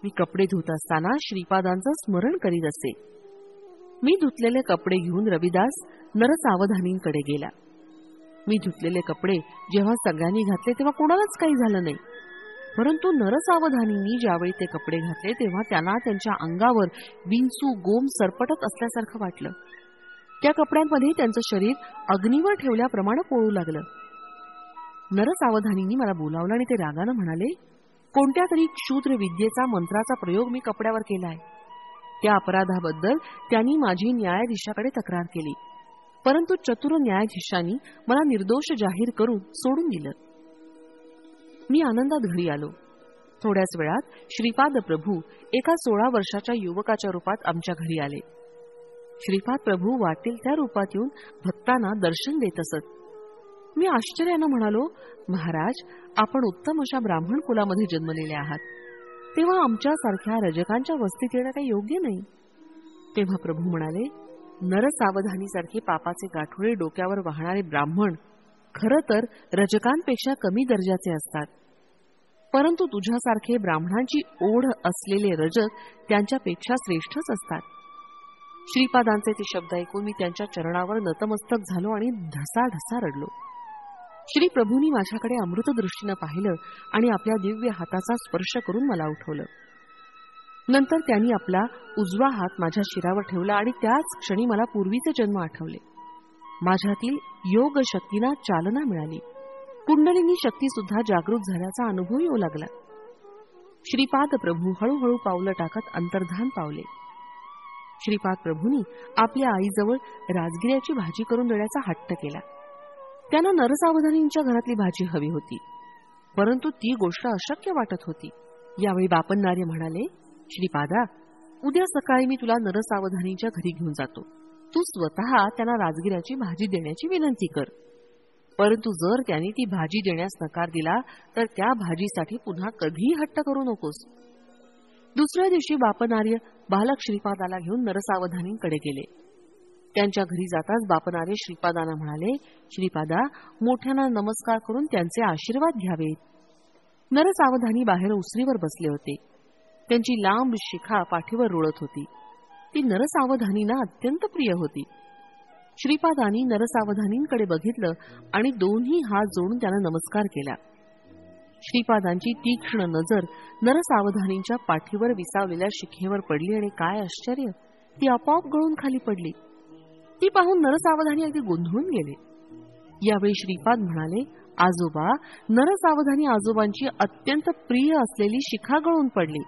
मी कपडे धुत असताना श्रीपादांचं स्मरण करीत असे. मी धुतलेले कपडे घेऊन रविदास नरसावधानींकडे गेला. मी धुतलेले कपडे जेव्हा सगळ्यांनी घातले तेव्हा कोणालाच काही झालं नाही. परंतु नरसावधानींनी ज्यावेळी ते कपडे घातले तेव्हा त्यांना त्यांच्या अंगावर विंचू गोम सरपटत असल्यासारखं वाटलं. त्या कपड्यांमध्ये त्यांचं शरीर अग्नीवर ठेवल्याप्रमाणे पोळू लागलं. नरसावधानींनी मला बोलावलं आणि ते रागानं म्हणाले, कोणत्या तरी क्षुद्र विद्येचा मंत्राचा प्रयोग मी कपड्यावर केलाय. त्या अपराधाबद्दल त्यांनी माझी न्यायाधीशाकडे तक्रार केली. परंतु चतुर न्यायाधीशांनी मला निर्दोष जाहीर करून सोडून दिलं. मी आनंदात घरी आलो. थोड्याच वेळात श्रीपाद प्रभू एका 16 वर्षाच्या युवकाच्या रूपात आमच्या घरी आले. श्रीपाद प्रभू वाटेल त्या रूपात येऊन भक्तांना दर्शन देत असत. मी आश्चर्यानं म्हणालो, महाराज, आपण उत्तम अशा ब्राह्मण कुलामध्ये जन्मलेले आहात. तेव्हा आमच्यासारख्या रजकांच्या वस्तीत येणं काही योग्य नाही. तेव्हा प्रभू म्हणाले, नरसावधानीसारखे पापाचे गाठोडे डोक्यावर वाहणारे ब्राह्मण खरं तर रजकांपेक्षा कमी दर्जाचे असतात, परंतु तुझ्यासारखे ब्राह्मणांची ओढ असलेले रजक त्यांच्यापेक्षा श्रेष्ठच असतात. श्रीपादांचे ते शब्द ऐकून मी त्यांच्या चरणावर नतमस्तक झालो आणि ढसाढसा रडलो. श्री प्रभूंनी माझ्याकडे अमृत दृष्टीनं पाहिलं आणि आपल्या दिव्य हाताचा स्पर्श करून मला उठवलं. नंतर त्यांनी आपला उजवा हात माझ्या शिरावर ठेवला आणि त्याच क्षणी मला पूर्वीचे जन्म आठवले. माझ्यातील योग शक्तींना चालना मिळाली. कुंडलिनी शक्ती सुद्धा जागृत झाल्याचा अनुभव येऊ लागला. श्रीपाद प्रभू हळूहळू पावलं टाकत अंतर्धान पावले. श्रीपाद प्रभूंनी आपल्या आईजवळ राजगिऱ्याची भाजी करून देण्याचा हट्ट केला. त्यांना नरसावधानींच्या घरातली भाजी हवी होती, परंतु ती गोष्ट अशक्य वाटत होती. यावेळी बापन्नार्य म्हणाले, श्रीपादा, उद्या सकाळी मी तुला नरसावधानीच्या घरी घेऊन जातो. तू स्वतः त्यांना राजगिऱ्याची भाजी देण्याची विनंती कर. परंतु जर त्यांनी ती भाजी देण्यास नकार दिला तर त्या भाजीसाठी पुन्हा कधीही हट्ट करू नकोस. दुसऱ्या दिवशी बापनार्य बालक श्रीपादाला घेऊन नरसावधानींकडे गेले. त्यांच्या घरी जाताच बापनार्य श्रीपादांना म्हणाले, श्रीपादा, मोठ्यांना नमस्कार करून त्यांचे आशीर्वाद घ्यावेत. नरसावधानी बाहेर उसरीवर बसले होते. त्यांची लांब शिखा पाठीवर रुळत होती. ती नरसावधानींना अत्यंत प्रिय होती. श्रीपादांनी नरसावधानींकडे बघितलं आणि दोन्ही हात जोडून त्यांना नमस्कार केला. श्रीपादांची तीक्ष्ण नजर नरसावधानींच्या पाठीवर विसावलेल्या शिखेवर पडली आणि काय आश्चर्य, ती आपोआप गळून खाली पडली. ती पाहून नरसावधानी अगदी गोंधळून गेले. यावेळी श्रीपाद म्हणाले, आजोबा, नरसावधानी आजोबांची अत्यंत प्रिय असलेली शिखा गळून पडली.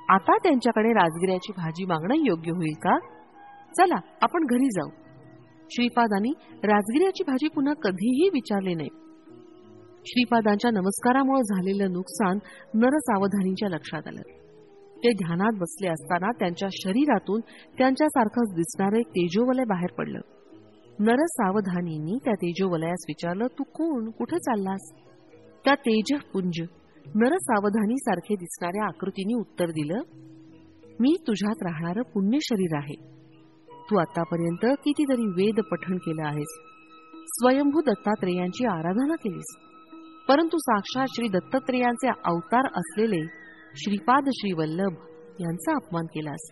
आता त्यांच्याकडे राजगिऱ्याची भाजी मागणं योग्य होईल का? चला आपण घरी जाऊ. श्रीपादांनी राजगिऱ्याची भाजी पुन्हा कधीही विचारले नाही. श्रीपादांच्या नमस्कारामुळे झालेलं नुकसान नरसावधानींच्या लक्षात आलं. ते ध्यानात बसले असताना त्यांच्या शरीरातून त्यांच्यासारखंच दिसणारं एक तेजोवलय बाहेर पडलं. नरसावधानींनी त्या तेजोवलयास विचारलं, तू कोण, कुठे चाललास? त्या तेजपुंज नरसावधानी सारखे दिसणाऱ्या आकृतीने उत्तर दिलं, मी तुझ्यात राहणारं पुण्य शरीर आहे. तू आतापर्यंत कितीतरी वेद पठण केलं आहेस, स्वयंभू दत्तात्रेयांची आराधना केलीस, परंतु साक्षात श्री दत्तात्रेयांचे अवतार असलेले श्रीपाद श्रीवल्लभ यांचा अपमान केलास.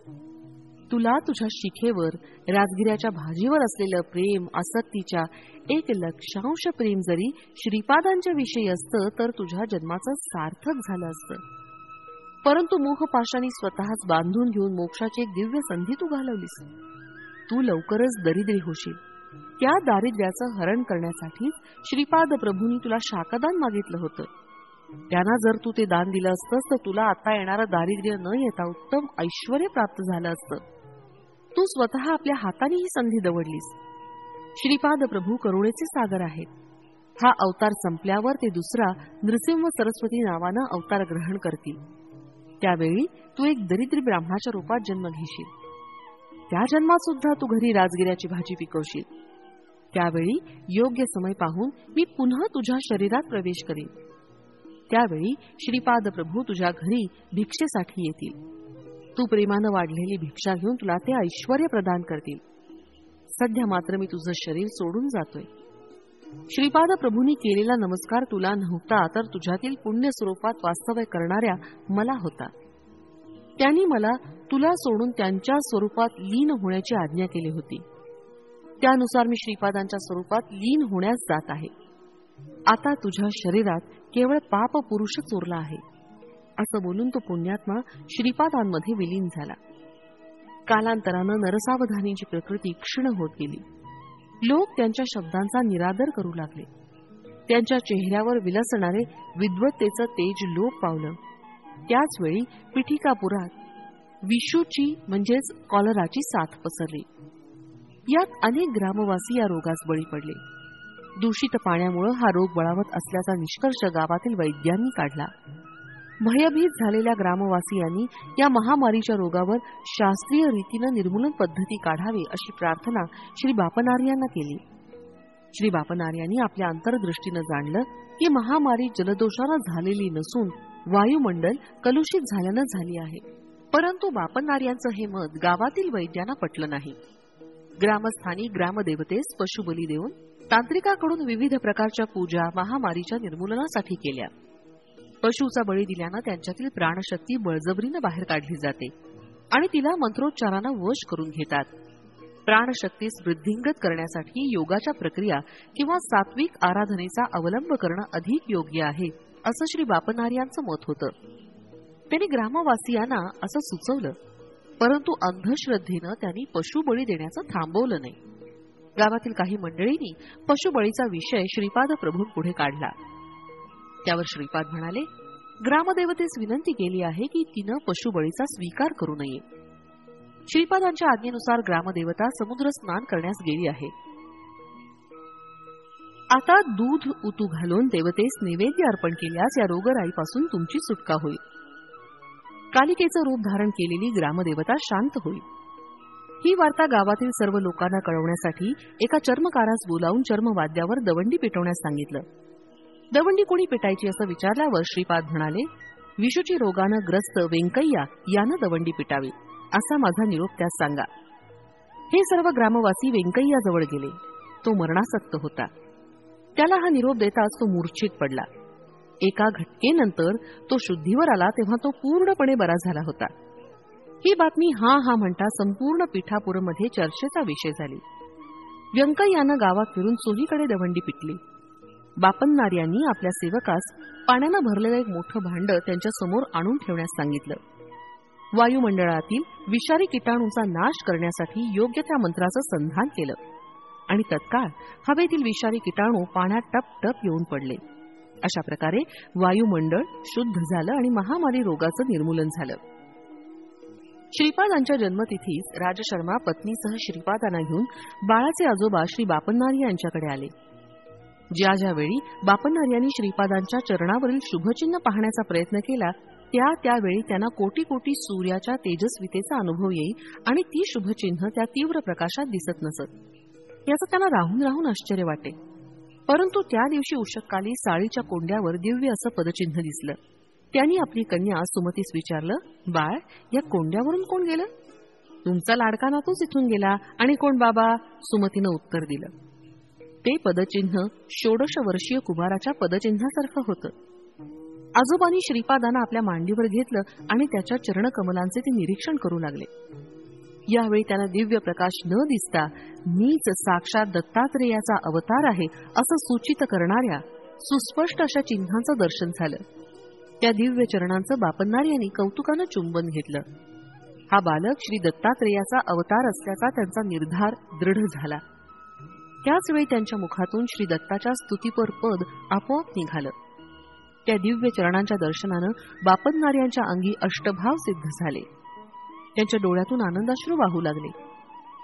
तुला तुझ्या शिखेवर राजगिऱ्याच्या भाजीवर असलेलं प्रेम आसक्तीच्या 1,00,000 प्रेम जरी श्रीपादांच्या विषयी असतं तर तुझ्या जन्माचं सार्थक झालं असतं. परंतु मोहपाशाने स्वतःच बांधून घेऊन मोक्षाची एक दिव्य संधी तू घालवलीस. तू लवकरच दरिद्री होशील. त्या दारिद्र्याचं हरण करण्यासाठी श्रीपाद प्रभूंनी तुला शाकदान मागितलं होतं. त्यांना जर तू ते दान दिलं असतंस तर तुला आता येणारं दारिद्र्य न येता उत्तम ऐश्वर्य प्राप्त झालं असतं. तू स्वतः आपल्या हाताने ही संधी दवडलीस. श्रीपाद प्रभू करुणेचे सागर आहेत. हा अवतार संपल्यावर ते दुसरा नृसिंह सरस्वती नावानं अवतार ग्रहण करतील. त्यावेळी तू एक दरिद्री ब्राह्मणाच्या रूपात जन्म घेशील. त्या जन्मात सुद्धा तू घरी राजगिऱ्याची भाजी पिकवशील. त्यावेळी योग्य समय पाहून मी पुन्हा तुझ्या शरीरात प्रवेश करीन. त्यावेळी श्रीपाद प्रभू तुझ्या घरी भिक्षेसाठी येतील. तू प्रेमानं वाढलेली भिक्षा घेऊन तुला ते ऐश्वर्य प्रदान करतील. सध्या मात्र मी तुझं शरीर सोडून जातोय. श्रीपाद प्रभूंनी केलेला नमस्कार तुला नव्हता तर तुझ्यातील पुण्य स्वरूपात वास्तव्य करणाऱ्या मला होता. त्यांनी मला तुला सोडून त्यांच्या स्वरूपात लीन होण्याची आज्ञा केली होती. त्यानुसार मी श्रीपादांच्या स्वरूपात लीन होण्यास जात आहे. आता तुझ्या शरीरात केवळ पाप पुरुषच उरला आहे. असं बोलून तो पुण्यात्मा श्रीपादांमध्ये विलीन झाला. कालांतरानं नरसावधानीची प्रकृती क्षीण होत गेली. लोक त्यांच्या शब्दांचा निरादर करू लागले. त्यांच्या चेहऱ्यावर विलसणारे विद्वत्तेचं तेज लोप पावलं. त्याचवेळी पिठिकापुरात विषूची म्हणजेच कॉलराची साथ पसरली. यात अनेक ग्रामवासी या रोगास बळी पडले. दूषित पाण्यामुळे हा रोग बळावत असल्याचा निष्कर्ष गावातील वैद्यांनी काढला. भयभीत झालेल्या ग्रामवासियांनी या महामारीच्या रोगावर शास्त्रीय रीतीनं निर्मूलन पद्धती काढावी अशी प्रार्थना श्री बापनार्यांना केली. श्री बापनार्यांनी आपल्या अंतर्दृष्टीनं जाणलं की महामारी जलदोषानं झालेली नसून वायुमंडल कलुषित झाल्यानं झाली आहे. परंतु बापनार्यांचं हे मत गावातील वैद्यांना पटलं नाही. ग्रामस्थांनी ग्रामदेवतेस पशुबली देऊन तांत्रिकाकडून विविध प्रकारच्या पूजा महामारीच्या निर्मूलनासाठी केल्या. पशुचा बळी दिल्यानं त्यांच्यातील प्राणशक्ती बळजबरीनं बाहेर काढली जाते आणि तिला मंत्रोच्चारानं वश करून घेतात. प्राणशक्तीस वृद्धिंगत करण्यासाठी योगाच्या प्रक्रिया किंवा सात्विक आराधनेचा अवलंब करणं अधिक योग्य आहे, असं श्री बापनार्यांचं मत होतं. त्यांनी ग्रामवासियांना असं सुचवलं, परंतु अंधश्रद्धेनं त्यांनी पशुबळी देण्याचं थांबवलं नाही. गावातील काही मंडळींनी पशुबळीचा विषय श्रीपाद प्रभूंपुढे काढला. त्यावर श्रीपाद म्हणाले, ग्रामदेवतेस विनंती केली आहे की तिनं पशुबळीचा स्वीकार करू नये. श्रीपादांच्या आज्ञेनुसार ग्रामदेवता समुद्र स्नान करण्यास गेली आहे. आता दूध उतू घालून देवतेस नैवेद्य अर्पण केल्यास या रोगराईपासून तुमची सुटका होईल. कालिकेचं रूप धारण केलेली ग्रामदेवता शांत होईल. ही वार्ता गावातील सर्व लोकांना कळवण्यासाठी एका चर्मकारास बोलावून चर्मवाद्यावर दवंडी पेटवण्यास सांगितलं. दवंडी कोणी पेटायची असं विचारल्यावर श्रीपाद म्हणाले, विषूची रोगानं ग्रस्त वेंकय्या यानं दवंडी पेटावी, असा माझा निरोप त्यास सांगा. हे सर्व ग्रामवासी वेंकय्याजवळ गेले. तो मरणासक्त होता. त्याला हा निरोप देताच तो मूर्छित पडला. एका घटकेनंतर तो शुद्धीवर आला तेव्हा तो पूर्णपणे बरा झाला होता. ही बातमी हा हा म्हणता संपूर्ण पिठापूरमध्ये चर्चेचा विषय झाली. व्यंकय्यानं गावात फिरून चोहीकडे दवंडी पिटली. बापनार्यांनी आपल्या सेवकास पाण्यानं भरलेलं एक मोठं भांड त्यांच्या समोर आणून ठेवण्यास सांगितलं. वायुमंडळातील विषारी किटाणूंचा नाश करण्यासाठी योग्य त्या मंत्राचं संधान केलं आणि तत्काळ हवेतील विषारी किटाणू पाण्यात टप टप येऊन पडले. अशा प्रकारे वायुमंडळ शुद्ध झालं आणि महामारी रोगाचं निर्मूलन झालं. श्रीपादांच्या जन्मतिथीस राजशर्मा पत्नीसह श्रीपादांना घेऊन बाळाचे आजोबा श्री बापनार्य यांच्याकडे आले. ज्या ज्यावेळी बापनार्यांनी श्रीपादांच्या चरणावरील शुभचिन्ह पाहण्याचा प्रयत्न केला त्यावेळी त्यांना कोटी कोटी सूर्याच्या तेजस्वितेचा अनुभव येई आणि ती शुभचिन्ह त्या तीव्र प्रकाशात दिसत नसत. याचं त्यांना राहून राहून आश्चर्य वाटे. परंतु त्या दिवशी उषक्काली साळीच्या कोंड्यावर दिव्य असं पदचिन्ह दिसलं. त्यांनी आपली कन्या सुमतीस विचारलं, बाळ, या कोंड्यावरून कोण गेलं? तुमचा लाडका नातूच इथून गेला. आणि कोण बाबा? सुमतीनं उत्तर दिलं, ते पदचिन्ह 16 वर्षीय कुमाराच्या पदचिन्हासारखं होतं. आजोबांनी श्रीपादांना आपल्या मांडीवर घेतलं आणि त्याच्या चरणकमलांचे ते निरीक्षण करू लागले. यावेळी त्यांना दिव्य प्रकाश न दिसता मीच साक्षात दत्तात्रेयाचा अवतार आहे असं सूचित करणाऱ्या सुस्पष्ट अशा चिन्हांचं दर्शन झालं. त्या दिव्य चरणांचं बापनार्यांनी कौतुकानं चुंबन घेतलं. हा बालक श्री दत्तात्रेयाचा अवतार असल्याचा त्यांचा निर्धार दृढ झाला. त्याच वेळी त्यांच्या मुखातून श्री दत्ताच्या स्तुतीपर पद आपोआप निघालं. त्या दिव्य चरणांच्या दर्शनानं बापनार्यांच्या अंगी अष्टभाव सिद्ध झाले. त्यांच्या डोळ्यातून आनंदाश्रू वाहू लागले.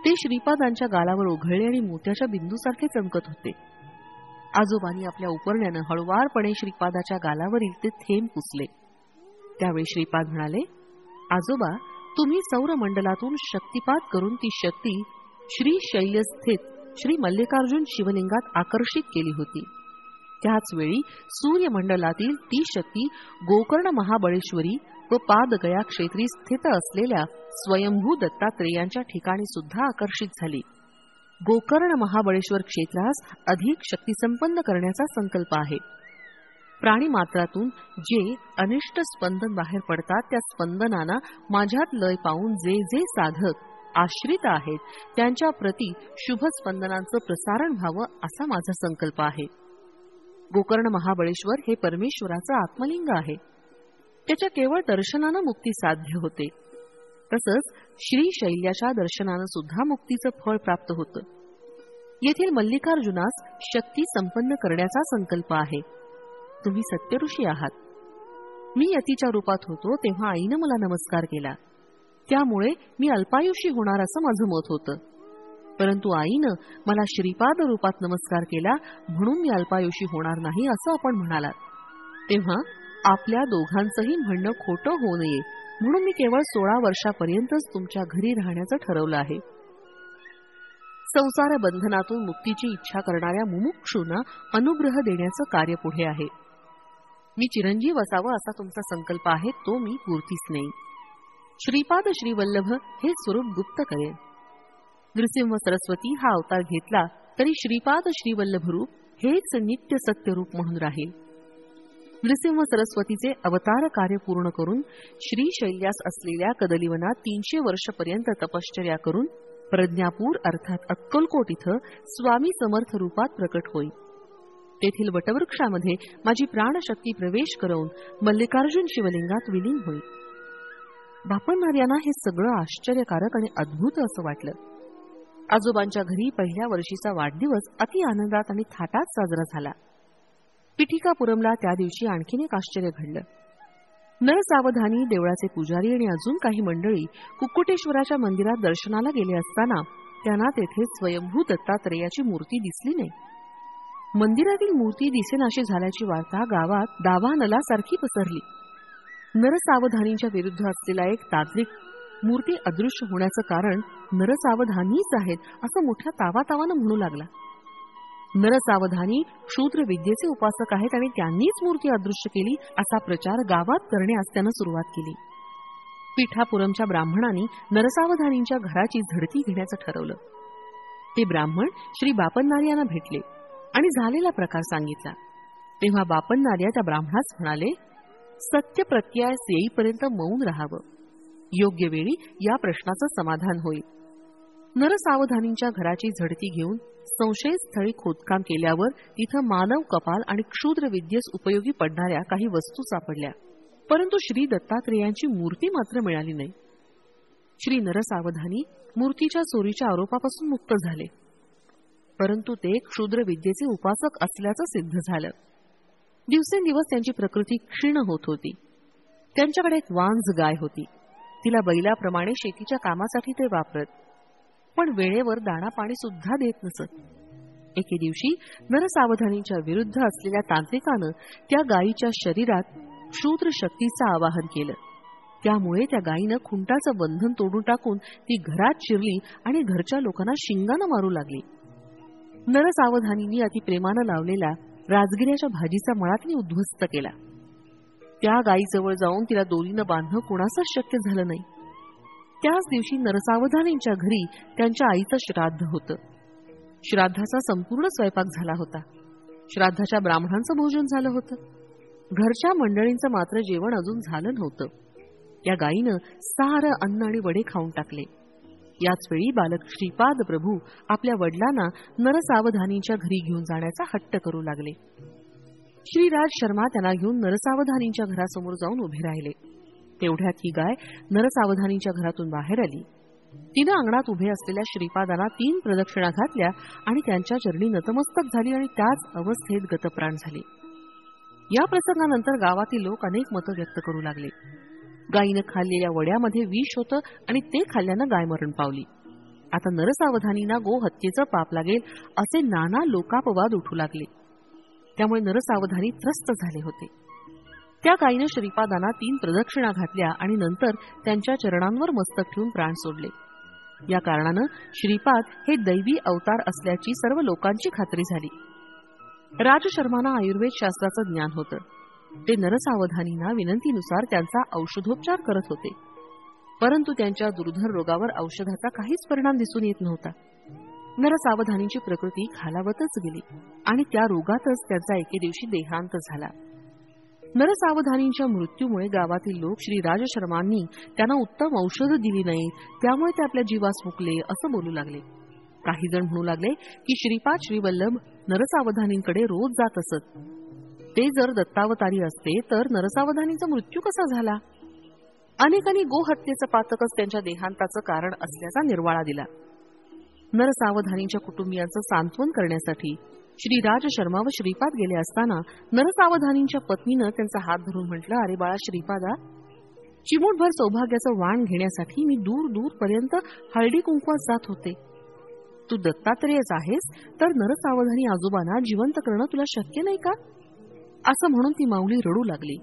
ते श्रीपादांच्या गालावर ओघळले आणि मोत्याच्या बिंदूसारखे चमकत होते. आजोबांनी आपल्या उपरण्यानं हळुवारपणे श्रीपादाच्या गालावरील ते थेंब पुसले. त्यावेळी श्रीपाद म्हणाले, आजोबा, तुम्ही सौरमंडलातून शक्तिपात करून ती शक्ती श्री शैल्यस्थित श्री मल्लिकार्जुन शिवलिंगात आकर्षित केली होती. त्याच वेळी सूर्यमंडलातील ती शक्ती गोकर्ण महाबळेश्वरी व पादगया क्षेत्री स्थित असलेल्या स्वयंभू दत्तात्रेयांच्या ठिकाणी सुद्धा आकर्षित झाली. गोकर्ण महाबळेश्वर क्षेत्रास अधिक शक्तिसंपन्न करण्याचा संकल्प आहे. प्राणीमात्रातून जे अनिष्ट स्पंदन बाहेर पडतात त्या स्पंदनांना माझ्यात लय पावून जे जे साधक आश्रित आहेत त्यांच्या प्रती शुभ स्पंदनांचं प्रसारण व्हावं असा माझा संकल्प आहे. गोकर्ण महाबळेश्वर हे परमेश्वराचं आत्मलिंग आहे. त्याच्या केवळ दर्शनानं मुक्ती साध्य होते. तसंच श्री शैल्याच्या दर्शनानं सुद्धा मुक्तीचं फळ प्राप्त होतं. येथील मल्लिकार्जुनास शक्ती संपन्न करण्याचा संकल्प आहे. तुम्ही सत्यऋषी आहात. मी यतीच्या रूपात होतो तेव्हा आईनं मला नमस्कार केला. त्यामुळे मी अल्पायुषी होणार असं माझं मत होतं. परंतु आईनं मला श्रीपाद रूपात नमस्कार केला म्हणून मी अल्पायुषी होणार नाही असं आपण म्हणालात. तेव्हा आपल्या दोघांचंही म्हणणं खोटं होऊ नये म्हणून मी केवळ 16 वर्षापर्यंतच तुमच्या घरी राहण्याचं ठरवलं आहे. संसार बंधनातून मुक्तीची इच्छा करणाऱ्या मुमुक्षूंना अनुग्रह देण्याचं कार्य पुढे आहे. मी चिरंजीव असावं असा तुमचा संकल्प आहे, तो मी पूर्तीच नाही. श्रीपाद श्रीवल्लभ हे स्वरूप गुप्त करेल. नृसिंह सरस्वती हा अवतार घेतला तरी श्रीपाद श्रीवल्लभ रूप हेच नित्य सत्य रूप म्हणून राहील. नृसिंह सरस्वतीचे अवतार कार्य पूर्ण करून श्रीशैल्यास असलेल्या कदलीवनात 300 वर्षपर्यंत तपश्चर्या करून प्रज्ञापूर अर्थात अक्कलकोट इथं स्वामी समर्थ रूपात प्रकट होईल. तेथील वटवृक्षामध्ये माझी प्राणशक्ती प्रवेश करून मल्लिकार्जुन शिवलिंगात विलीन होईल. बापणनार्यांना हे सगळं आश्चर्यकारक आणि अद्भुत असं वाटलं. आजोबांच्या घरी पहिल्या वर्षीचा वाढदिवस अति आनंदात आणि थाटात साजरा झाला. पिठिकापुरमला त्या दिवशी आणखीन एक आश्चर्य घडलं. नरसावधानी, देवळाचे पुजारी आणि अजून काही मंडळी कुक्कुटेश्वराच्या मंदिरात दर्शनाला गेले असताना त्यांना तेथे स्वयंभू दत्तात्रेयाची मूर्ती दिसली नाही. मंदिरातील मूर्ती दिसेनाशी झाल्याची वार्ता गावात दावानलासारखी पसरली. नरसावधानीच्या विरुद्ध असलेला एक तांत्रिक मूर्ती अदृश्य होण्याचं कारण नरसावधानीच आहेत असं मोठ्या तावातावानं म्हणू लागला. नरसावधानी शूद्र विद्येचे उपासक आहेत आणि त्यांनीच मूर्ती अदृश्य केली असा प्रचार गावात करण्यास त्यानं सुरुवात केली. पिठापुरमच्या ब्राह्मणांनी नरसावधानींच्या घराची झडती घेण्याचं ठरवलं. ते ब्राह्मण श्री बापणनार्यांना भेटले आणि झालेला प्रकार सांगितला. तेव्हा बापणनार्या त्या ब्राह्मणास म्हणाले, सत्य प्रत्ययास येईपर्यंत मौन राहावं. योग्य वेळी या प्रश्नाचं समाधान होईल. नरसावधानींच्या घराची झडती घेऊन संशयस्थळी खोदकाम केल्यावर तिथं मानव कपाल आणि क्षुद्र विद्येस उपयोगी पडणाऱ्या काही वस्तू सापडल्या, परंतु श्री दत्तात्रेयांची मूर्ती मात्र मिळाली नाही. श्री नरसावधानी मूर्तीच्या चोरीच्या आरोपापासून मुक्त झाले, परंतु ते क्षुद्र विद्येचे उपासक असल्याचं सिद्ध झालं. दिवसेंदिवस त्यांची प्रकृती क्षीण होत होती. त्यांच्याकडे एक वांज गाय होती. तिला बैलाप्रमाणे शेतीच्या कामासाठी ते वापरत, पण वेळेवर दाणा पाणी सुद्धा देत नसत. एके दिवशी नरसावधानीच्या विरुद्ध असलेल्या तांत्रिकानं त्या गायीच्या शरीरात क्षुद्र शक्तीचं आवाहन केलं. त्यामुळे त्या गायीनं खुंटाचं बंधन तोडून टाकून ती घरात शिरली आणि घरच्या लोकांना शिंगानं मारू लागली. नरसावधानींनी अतिप्रेमानं लावलेला राजगिऱ्याच्या भाजीचा मळा तिने उद्ध्वस्त केला. त्या गायीजवळ जाऊन तिला दोरीनं बांधणं कोणाचंच शक्य झालं नाही. त्याच दिवशी नरसावधानींच्या घरी त्यांच्या आईचं श्राद्ध होतं. श्राद्धाचा संपूर्ण स्वयंपाक झाला होता. श्राद्धाच्या ब्राह्मणांचं भोजन झालं होतं. घरच्या मंडळींचं मात्र जेवण अजून झालं नव्हतं. या गायीनं सारं अन्न आणि वडे खाऊन टाकले. याच वेळी बालक श्रीपाद प्रभू आपल्या वडिलांना नरसावधानींच्या घरी घेऊन जाण्याचा हट्ट करू लागले. श्रीराज शर्मा त्यांना घेऊन नरसावधानींच्या घरासमोर जाऊन उभे राहिले. तेवढ्यात ही गाय नरसावधानींच्या घरातून बाहेर आली. तिनं अंगणात उभे असलेल्या श्रीपादांना 3 प्रदक्षिणा घातल्या आणि त्यांच्या चरणी नतमस्तक झाली आणि त्याच अवस्थेत गतप्राण झाले. या प्रसंगानंतर गावातील लोक अनेक मतं व्यक्त करू लागले. गायीनं खाल्लेल्या वड्यामध्ये विष होतं आणि ते खाल्ल्यानं गाय मरण पावली. आता नरसावधानींना गोहत्येचं पाप लागेल असे नाना लोकापवाद उठू लागले. त्यामुळे नरसावधानी त्रस्त झाले होते. त्या गायीनं श्रीपादांना 3 प्रदक्षिणा घातल्या आणि नंतर त्यांच्या चरणांवर मस्तक ठेवून प्राण सोडले. या कारणानं श्रीपाद हे दैवी अवतार असल्याची सर्व लोकांची खात्री झाली. राजशर्मांना आयुर्वेद शास्त्राचं ज्ञान होतं. ते नरसावधानींना विनंतीनुसार त्यांचा औषधोपचार करत होते, परंतु त्यांच्या दुर्धर रोगावर औषधाचा काहीच परिणाम दिसून येत नव्हता. नरसावधानींची प्रकृती खालावतच गेली आणि त्या रोगातच त्यांचा एके दिवशी देहांत झाला. नरसावधानींच्या मृत्यूमुळे गावातील लोक श्री राजशर्मांनी त्यांना उत्तम औषध दिली नाही, त्यामुळे ते आपल्या जीवास मुकले असं बोलू लागले. काही जण म्हणू लागले की श्रीपाद श्रीवल्लभ नरसावधानींकडे रोज जात असत. ते जर दत्तावतारी असते तर नरसावधानींचा मृत्यू कसा झाला? अनेकांनी गोहत्येचं पातकच त्यांच्या देहांताचं कारण असल्याचा निर्वाळा दिला. नरसावधानींच्या कुटुंबियांचं सांत्वन करण्यासाठी श्री राज शर्मा व श्रीपाद गेले असताना नरसावधानींच्या पत्नीनं त्यांचा हात धरून म्हटलं, अरे बाळा श्रीपादा, चिमूटभर सौभाग्याचं वाण घेण्यासाठी मी दूर दूर पर्यंत हळदी कुंकवास जात होते. तू दत्तात्रेयच आहेस तर नरसावधानी आजोबांना जिवंत करणं तुला शक्य नाही का? असं म्हणून ती माऊली रडू लागली.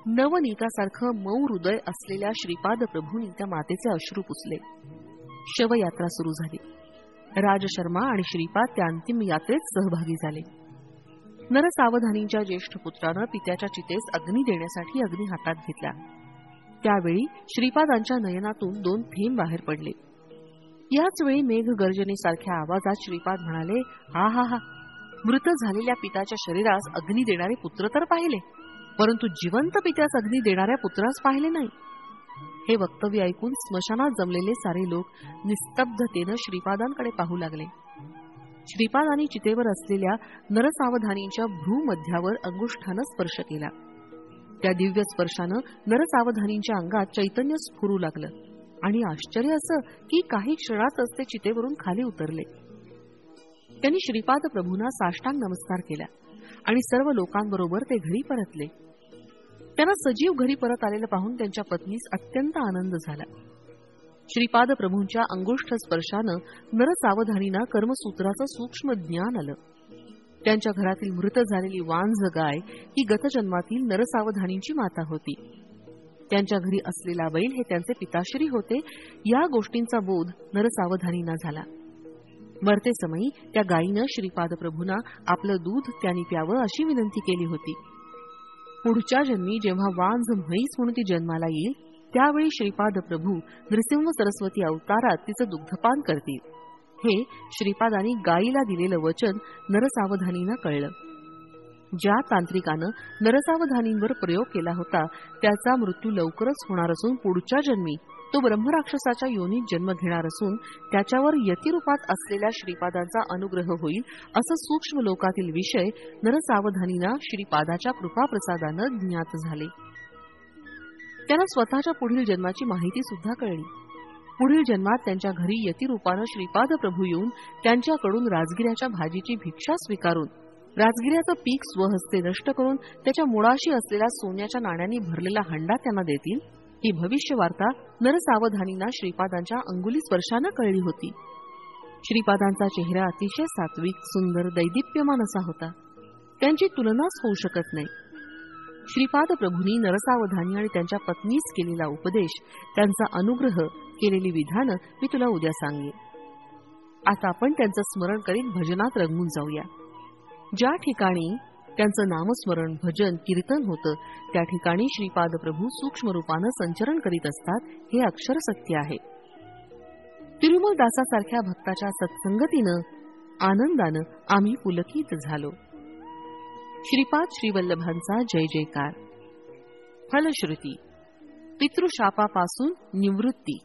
नवनीतासारखं मऊ हृदय असलेल्या श्रीपाद प्रभूंनी त्या मातेचे अश्रू पुसले. शवयात्रा सुरू झाली. राजशर्मा आणि श्रीपाद त्या अंतिम यात्रेत सहभागी झाले. नरसावधानींच्या ज्येष्ठ पुत्रानं पित्याच्या चितेस अग्नी देण्यासाठी अग्नी हातात घेतला. त्यावेळी श्रीपादांच्या नयनातून 2 थेंब बाहेर पडले. याच वेळी मेघगर्जनेसारख्या आवाजात श्रीपाद म्हणाले, हा हा हा, मृत झालेल्या पित्याच्या शरीरास अग्नी देणारे पुत्र तर पाहिले, परंतु जिवंत पित्यास अग्नी देणाऱ्या पुत्रास पाहिले नाही. हे वक्तव्य ऐकून स्मशानात जमलेले सारे लोक निस्तब्धतेनं श्रीपादांकडे पाहू लागले. श्रीपादांनी चितेवर असलेल्या नरसावधानींच्या भ्रूमध्यावर अंगुष्ठानं स्पर्श केला. त्या दिव्य स्पर्शानं नरसावधानींच्या अंगात चैतन्य स्फुरू लागलं आणि आश्चर्य असं की काही क्षणातच ते चितेवरून खाली उतरले. त्यांनी श्रीपाद प्रभूंना साष्टांग नमस्कार केला आणि सर्व लोकांबरोबर ते घरी परतले. त्यांना सजीव घरी परत आलेलं पाहून त्यांच्या पत्नीस अत्यंत आनंद झाला. श्रीपाद प्रभूंच्या अंगुष्ठ स्पर्शानं नरसावधानींना कर्मसूत्राचं सूक्ष्म ज्ञान आलं. त्यांच्या घरातील मृत झालेली वांझ गाय ही गतजन्मातील नरसावधानींची माता होती. त्यांच्या घरी असलेला बैल हे त्यांचे पिताश्री होते. या गोष्टींचा बोध नरसावधानींना झाला. मरते समयी त्या गायीनं श्रीपाद प्रभूंना आपलं दूध त्यांनी प्यावं अशी विनंती केली होती. पुढच्या जन्मी जेव्हा वांझ म्हैस म्हणून ती जन्माला येईल त्यावेळी श्रीपाद प्रभू नृसिंह सरस्वती अवतारात तिचं दुग्धपान करतील. हे श्रीपादांनी गायीला दिलेलं वचन नरसावधानींना कळलं. ज्या तांत्रिकानं नरसावधानींवर प्रयोग केला होता त्याचा मृत्यू लवकरच होणार असून पुढच्या जन्मी तो ब्रह्मराक्षसाच्या योनीत जन्म घेणार असून त्याच्यावर यतिरूपात असलेल्या श्रीपादांचा अनुग्रह होईल असं सूक्ष्म लोकातील विषय नरसावधानींना श्रीपादाच्या कृपाप्रसादानं ज्ञात झाले. त्यांना स्वतःच्या पुढील जन्माची माहिती सुद्धा कळली. पुढील जन्मात त्यांच्या घरी यतिरूपानं श्रीपाद प्रभू येऊन त्यांच्याकडून राजगिऱ्याच्या भाजीची भिक्षा स्वीकारून राजगिऱ्याचं पीक स्वहस्ते नष्ट करून त्याच्या मुळाशी असलेला सोन्याच्या नाण्यांनी भरलेला हंडा त्यांना देतील. ही भविष्य वार्ता नरसावधानींना श्रीपादांच्या अंगुली स्पर्शानं कळली होती. श्रीपादांचा चेहरा अतिशय सात्विक, सुंदर, दैदिप्यमान असा होता. त्यांची तुलनाच होऊ शकत नाही. श्रीपाद प्रभूंनी नरसावधानी आणि त्यांच्या पत्नीस केलेला उपदेश, त्यांचा अनुग्रह, केलेली विधानं मी तुला उद्या सांगेन. आता आपण त्यांचं स्मरण करीत भजनात रंगून जाऊया. ज्या ठिकाणी त्यांचं नामस्मरण, भजन, कीर्तन होतं त्या ठिकाणी श्रीपाद प्रभू सूक्ष्म रूपानं संचरण करीत असतात हे अक्षर सत्य आहे. तिरुमल दासासारख्या भक्ताच्या सत्संगतीनं आनंदानं आम्ही पुलकित झालो. श्रीपाद श्रीवल्लभांचा जय जयकार. फलश्रुती. पितृशापापासून निवृत्ती.